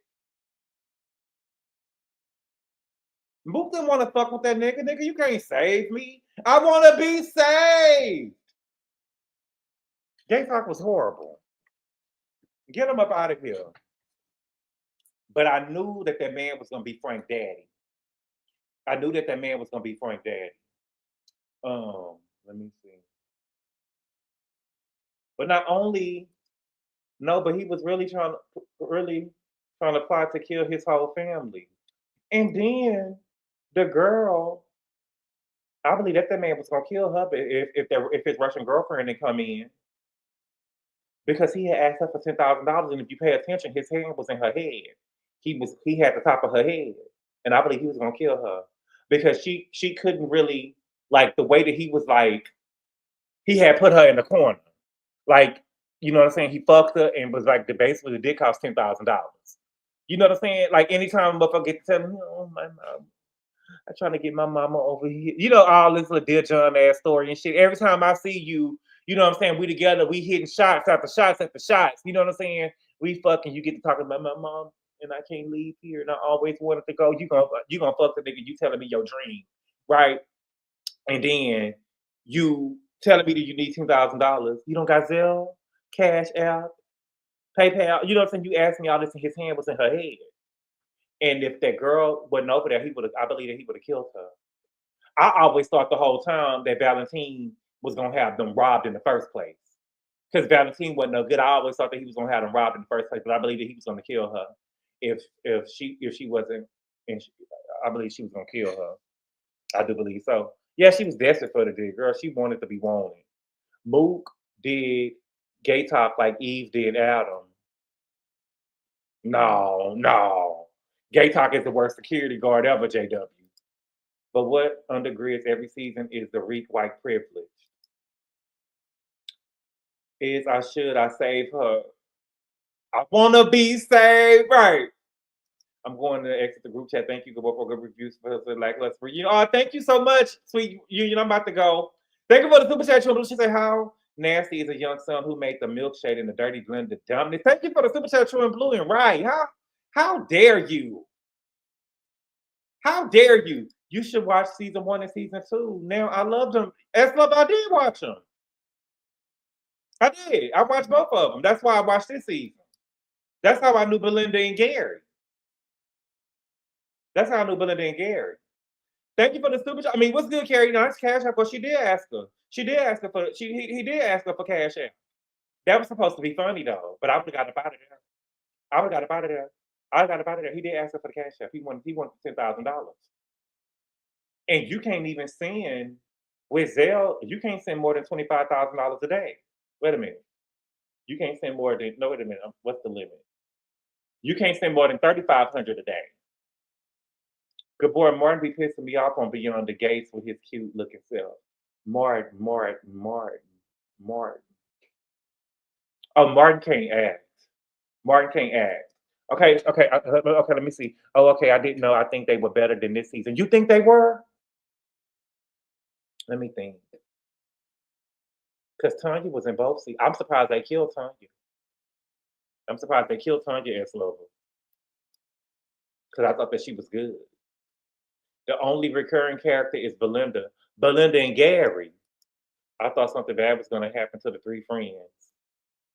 Mook didn't want to fuck with that nigga. Nigga, you can't save me. I want to be saved. Gay Talk was horrible. Get him up out of here. But I knew that man was going to be Frank Daddy. I knew that man was going to be Frank Daddy. Let me see. But not only no, but he was really trying to plot to kill his whole family. And then the girl, I believe that man was gonna kill her if his Russian girlfriend didn't come in because he had asked her for $10,000, and if you pay attention, his hand was in her head. He had the top of her head, and I believe he was gonna kill her because she couldn't really like the way that he was like he had put her in the corner, like you know what I'm saying. He fucked her and was like basically the dick cost $10,000. You know what I'm saying? Like anytime a motherfucker get to tell me, oh my mom, I'm trying to get my mama over here. You know, all this little Dear John ass story and shit. Every time I see you, you know what I'm saying? We together, we hitting shots after shots after shots. You know what I'm saying? We fucking, you get to talking about my mom and I can't leave here and I always wanted to go. You gonna fuck the nigga, you telling me your dream, right? And then you telling me that you need $10,000. You don't got Zelle, Cash App, PayPal. You know what I'm saying? You asked me all this and his hand was in her head. And if that girl wasn't over there, I believe that he would have killed her. I always thought the whole time that Valentine was gonna have them robbed in the first place. Because Valentine wasn't no good. I always thought that he was gonna have them robbed in the first place, but I believe that he was gonna kill her if she wasn't and I believe she was gonna kill her. I do believe so. Yeah, she was desperate for the dick, girl. She wanted to be wanted. Mook did gay talk like Eve did Adam. No. Gay talk is the worst security guard ever, JW. But what undergirds every season is the Reek white privilege. I save her. I wanna be saved, right? I'm going to exit the group chat. Thank you for good reviews for lackluster. Oh, thank you so much, sweet Union. I'm about to go. Thank you for the super chat. She said, "How nasty is a young son who made the milkshake in the dirty blender dumbness?" Thank you for the super chat, True and Blue and right. How dare you? How dare you? You should watch season 1 and season 2. Now I loved them. I did watch them. I did. I watched both of them. That's why I watched this season. That's how I knew Belinda and Gary. That's how I knew Belinda and Gary. Thank you for the super chat. I mean, what's good, Carrie? Nice cash app, but she did ask her. He did ask her for cash app. That was supposed to be funny though, but I would have got about it there. I would have got about it there. He did ask her for the cash app. He wanted $10,000. And you can't even send with Zelle, you can't send more than $25,000 a day. Wait a minute. You can't send more than wait a minute. What's the limit? You can't send more than $3,500 a day. Good boy, Martin be pissing me off on Beyond the Gates with his cute looking self. Martin. Oh, Martin can't act. Okay, let me see. Oh, okay, I didn't know. I think they were better than this season. You think they were? Let me think. Because Tanya was in both seasons. I'm surprised they killed Tanya. S. Lover. Because I thought that she was good. The only recurring character is Belinda and Gary. I thought something bad was going to happen to the three friends.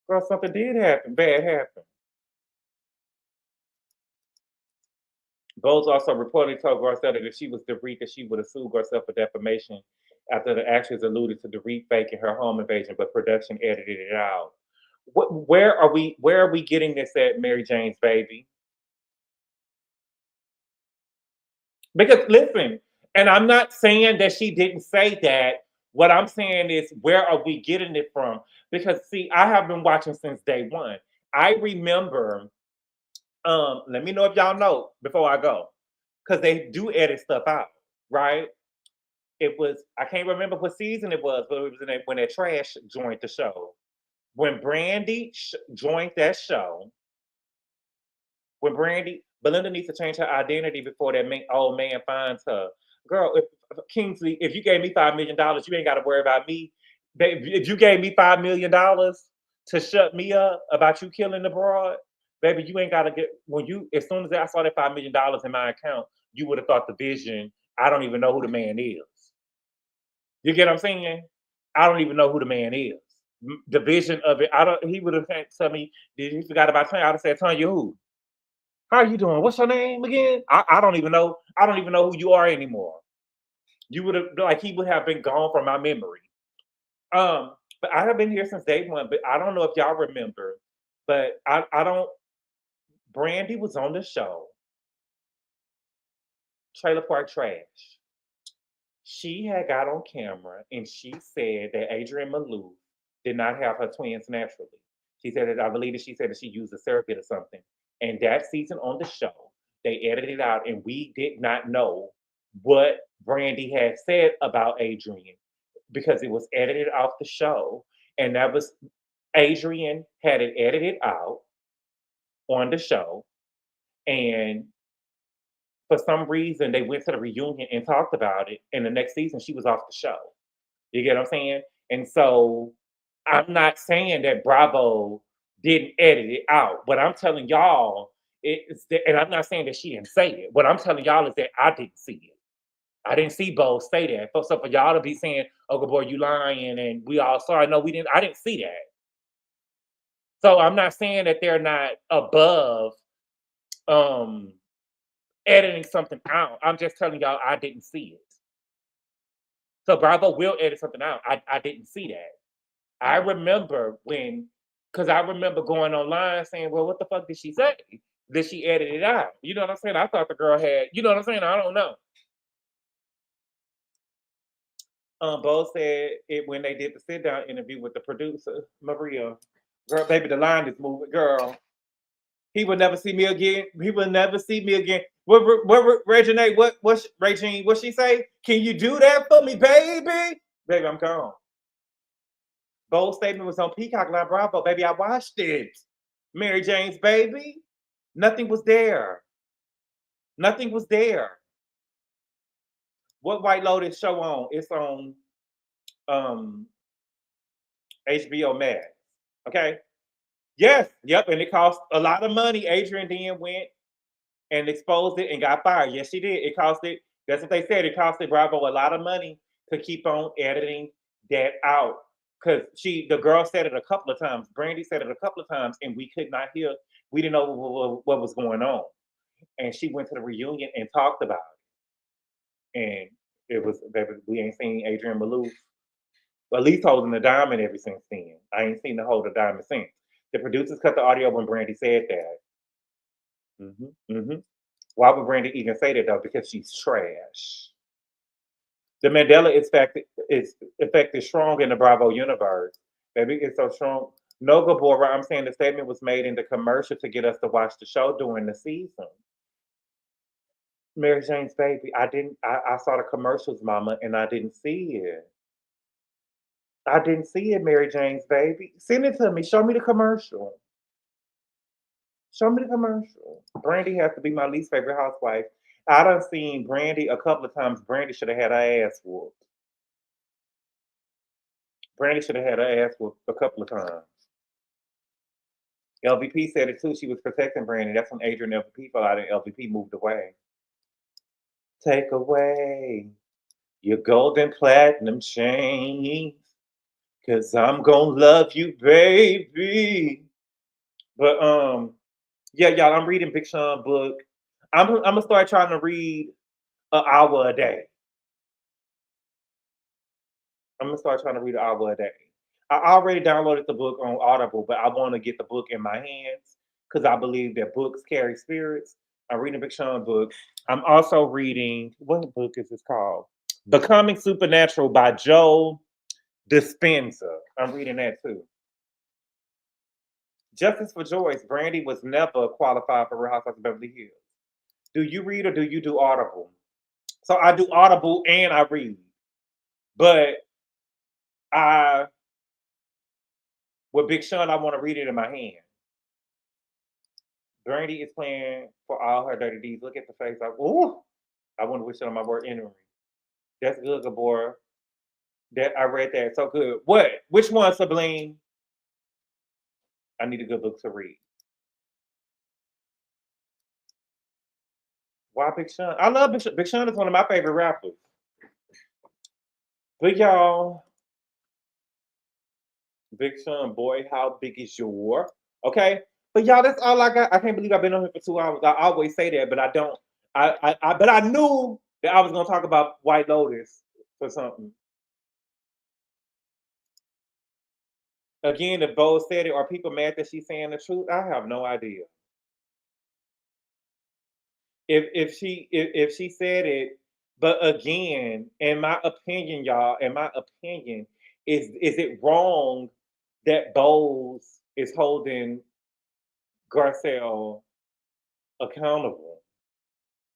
Girl, something did happen. Bad happened. Bowles also reportedly told Garcelle that if she was Dorit, that she would have sued Garcelle for defamation after the actress alluded to Dorit faking her home invasion, but production edited it out. Where are we getting this at, Mary Jane's baby? Because listen, and I'm not saying that she didn't say that. What I'm saying is, where are we getting it from? Because see, I have been watching since day one. I remember, let me know if y'all know before I go, because they do edit stuff out, right? It was, I can't remember what season it was, but it was when that trash joined the show. When Brandy joined that show, Belinda needs to change her identity before that old man finds her. Girl, if Kingsley, if you gave me $5 million, you ain't got to worry about me. If you gave me $5 million to shut me up about you killing the broad, baby, you ain't got to get, as soon as I saw that $5 million in my account, you would have thought the vision, I don't even know who the man is. You get what I'm saying? I don't even know who the man is. The vision of it, he would have told me, did you forgot about Tanya? I would have said, Tanya, who? How are you doing? What's your name again? I don't even know. I don't even know who you are anymore. You would have, like, he would have been gone from my memory. But I have been here since day one, but I don't know if y'all remember, but I don't. Brandy was on the show, Trailer Park Trash. She had got on camera and she said that Adrienne Malou did not have her twins naturally. She said that I believe that she said that she used a surrogate or something. And that season on the show, they edited it out, and we did not know what Brandy had said about Adrienne because it was edited off the show. And that was Adrienne had it edited out on the show. And for some reason, they went to the reunion and talked about it. And the next season, she was off the show. You get what I'm saying? And so I'm not saying that Bravo didn't edit it out. What I'm telling y'all is that, and I'm not saying that she didn't say it. What I'm telling y'all is that I didn't see it. I didn't see Bo say that. So for y'all to be saying, "Oh, good boy, you lying," and we all sorry. No, we didn't. I didn't see that. So I'm not saying that they're not above editing something out. I'm just telling y'all I didn't see it. So Bravo will edit something out. I didn't see that. I remember because I remember going online saying, "Well, what the fuck did she say? Did she edit it out?" You know what I'm saying? I thought the girl had, you know what I'm saying? I don't know. Bo said it when they did the sit down interview with the producer, Maria. Girl, baby, the line is moving. Girl, he will never see me again. He will never see me again. What Regine, Regine, what she say? Can you do that for me, baby? Baby, I'm gone. Bold statement was on Peacock Live Bravo. Baby, I watched it. Mary Jane's baby. Nothing was there. Nothing was there. What White Lotus show on? It's on HBO Max. Okay. Yes. Yep. And it cost a lot of money. Adrienne then went and exposed it and got fired. Yes, she did. It cost it. That's what they said. It costed Bravo a lot of money to keep on editing that out. Because the girl said it a couple of times. Brandy said it a couple of times, and we could not hear. We didn't know what was going on. And she went to the reunion and talked about it. And it was, we ain't seen Adrienne Malou, at least holding the diamond ever since then. I ain't seen her hold the diamond since. The producers cut the audio when Brandy said that. Why would Brandy even say that though? Because she's trash. The Mandela effect is strong in the Bravo universe. Baby, it's so strong. No, Gabora, I'm saying the statement was made in the commercial to get us to watch the show during the season. Mary Jane's baby, I saw the commercials, mama, and I didn't see it. I didn't see it, Mary Jane's baby. Send it to me. Show me the commercial. Show me the commercial. Brandy has to be my least favorite housewife. I done seen Brandy a couple of times. Brandy should have had her ass whooped. Brandy should have had her ass whooped a couple of times. LVP said it too. She was protecting Brandy. That's when Adrienne and LVP fell out and LVP moved away. Take away your golden platinum chains, 'cause I'm gonna love you, baby. But yeah, y'all, I'm reading Big Sean book. I'm gonna start trying to read an hour a day. I'm gonna start trying to read an hour a day. I already downloaded the book on Audible, but I want to get the book in my hands because I believe that books carry spirits. I'm reading Big Sean book. I'm also reading, what book is this called? Becoming Supernatural by Joe Dispenza. I'm reading that too. Justice for Joyce. Brandy was never qualified for Real Housewives of Beverly Hills. Do you read or do you do Audible? So I do Audible and I read. But with Big Sean, I want to read it in my hand. Brandy is playing for all her dirty deeds. Look at the face. I want to wish it on my word entering. That's good, Gabora. That I read that. So good. What? Which one, Sublime? I need a good book to read. Why Big Sean? I love Big Sean. Big Sean is one of my favorite rappers. But y'all, Big Sean, boy, how big is your? Okay. But y'all, that's all I got. I can't believe I've been on here for 2 hours. I always say that, but I don't. But I knew that I was gonna talk about White Lotus for something. Again, if Bo said it, are people mad that she's saying the truth? I have no idea. If she said it, but again, in my opinion, y'all, in my opinion, is it wrong that Bowles is holding Garcelle accountable?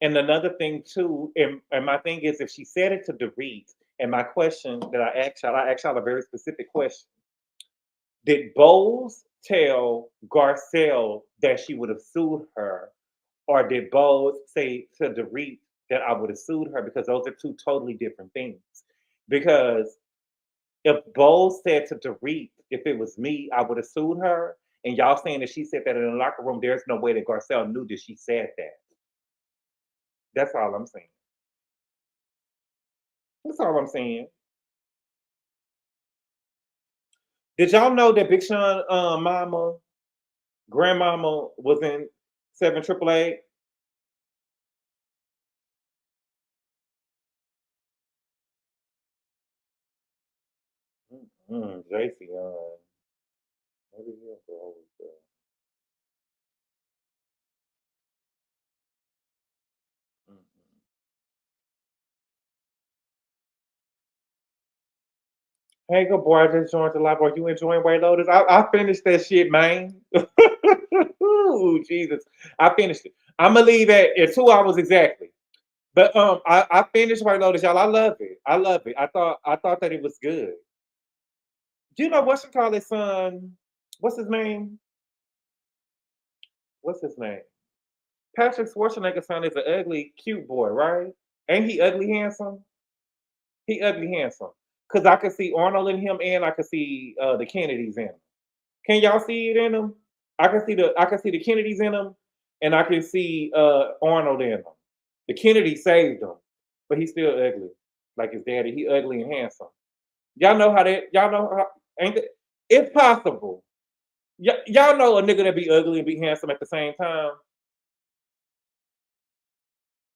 And another thing too, and my thing is, if she said it to Dorit, and my question that I asked y'all a very specific question. Did Bowles tell Garcelle that she would have sued her, or did Bowles say to Dorit that I would have sued her? Because those are two totally different things. Because if Bowles said to Dorit, if it was me, I would have sued her, and y'all saying that she said that in the locker room, there's no way that Garcelle knew that she said that. That's all I'm saying. That's all I'm saying. Did y'all know that Big Sean mama, grandmama was in 7 AAA? JC maybe he'll go over there. Hey, good boy, I just joined the live. Are you enjoying White Lotus? I finished that shit, man. Ooh, Jesus. I finished it. I'm gonna leave at 2 hours exactly. But I finished White Lotus, y'all. I love it. I love it. I thought that it was good. Do you know what's called his son? What's his name? What's his name? Patrick Schwarzenegger's son is an ugly, cute boy, right? Ain't he ugly handsome? He ugly handsome. Cause I could see Arnold in him, and I could see the Kennedys in him. Can y'all see it in him? I can see the Kennedys in him, and I can see Arnold in him. The Kennedy saved him, but he's still ugly, like his daddy. He ugly and handsome. Y'all know how that? Y'all know how? Ain't it? It's possible. Y'all know a nigga that be ugly and be handsome at the same time.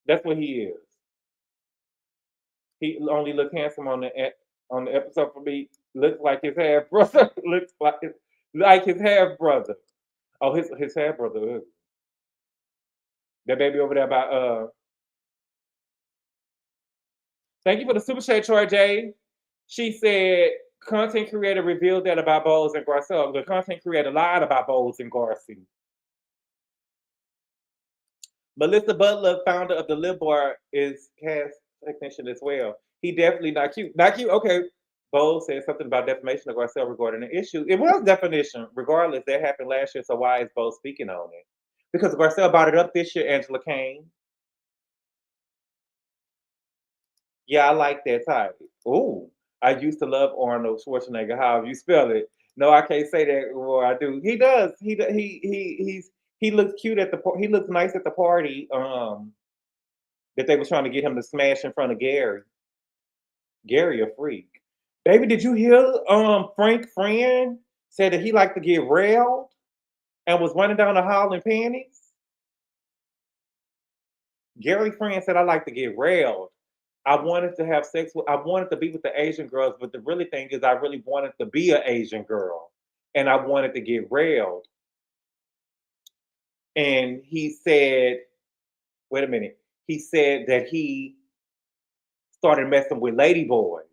That's what he is. He only looked handsome on the episode for me. Looks like his half brother. Looks like his half brother. Oh, his half brother. That baby over there by Thank you for the super chat, Troy J. She said content creator revealed that about Bowles and Garcelle. The content creator lied about Bowles and Garcelle. Melissa Butler, founder of the Lib Bar, is cast technician as well. He definitely not cute. Not cute. Okay. Bowles said something about defamation of Garcelle regarding the issue. It was defamation, regardless. That happened last year, so why is Bowles speaking on it? Because Garcelle brought it up this year, Angela Kane. Yeah, I like that type. Ooh, I used to love Arnold Schwarzenegger. However you spell it. No, I can't say that. Or I do. He does. He looks cute at the. He looks nice at the party. That they was trying to get him to smash in front of Gary. Gary a freak. Baby, did you hear? Frank Friend said that he liked to get railed and was running down the hall in panties. Gary Friend said I like to get railed. I wanted to have sex with. I wanted to be with the Asian girls, but the really thing is, I really wanted to be an Asian girl, and I wanted to get railed. And he said, "Wait a minute." He said that he started messing with lady boys,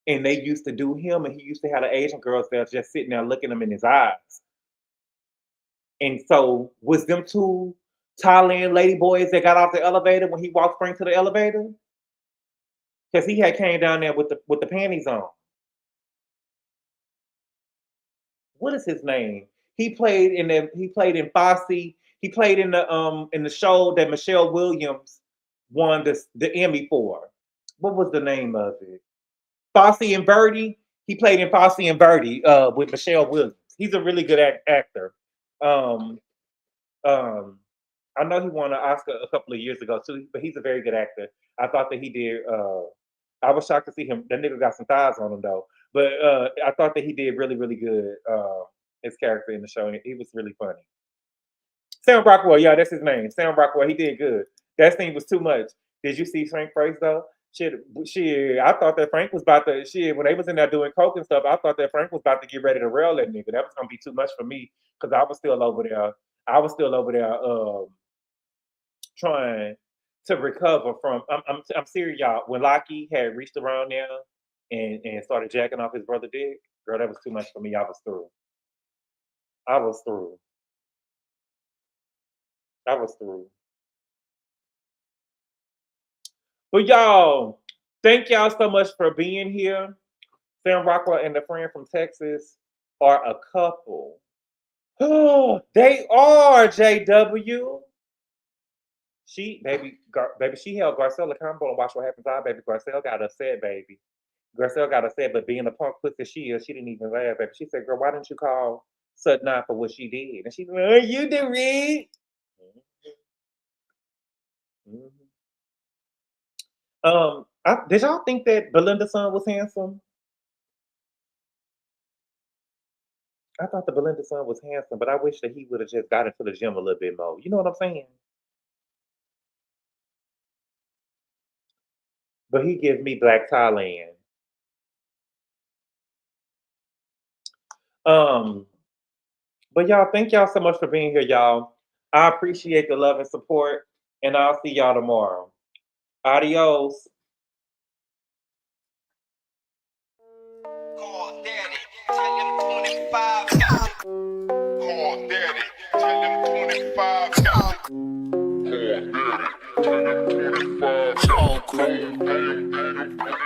and they used to do him, and he used to have the Asian girls there just sitting there looking him in his eyes. And so, was them two Thailand lady boys that got off the elevator when he walked Frank to the elevator? Because he had came down there with the panties on. What is his name? He played in Fosse. He played in the show that Michelle Williams won the Emmy for. What was the name of it? Fosse and Verdi. He played in Fosse and Verdi with Michelle Williams. He's a really good actor. Um, I know he won an Oscar a couple of years ago too, but he's a very good actor. I thought that he did. I was shocked to see him. That nigga got some thighs on him though, but I thought that he did really, really good. His character in the show, he was really funny. Sam Rockwell, yeah, that's his name. Sam Rockwell, he did good. That scene was too much. Did you see Frank face though? Shit, I thought that Frank was about to shit when they was in there doing coke and stuff. I thought that Frank was about to get ready to rail that nigga. That was gonna be too much for me because I was still over there. Trying to recover from. I'm serious, y'all. When Lockie had reached around there and started jacking off his brother dick, girl, that was too much for me. I was through. I was through. I was through. But y'all, thank y'all so much for being here. Sam Rockwell and the friend from Texas are a couple. Oh, they are, JW. She held Garcelle accountable and watch what happens. Baby, Garcelle got upset, baby. Garcelle got upset, but being the punk pussy she is, she didn't even laugh, baby. She said, girl, why didn't you call Sutton out for what she did? And she said, oh, you did it. Did y'all think that Belinda's son was handsome? I thought the Belinda son was handsome, but I wish that he would have just got into the gym a little bit more. You know what I'm saying? But he gives me Black Thailand. But y'all, thank y'all so much for being here, y'all. I appreciate the love and support, and I'll see y'all tomorrow. Adios. Call daddy, tell him 25 got it. Call daddy, tell him 25 got it. Call daddy, tell him 25 got it.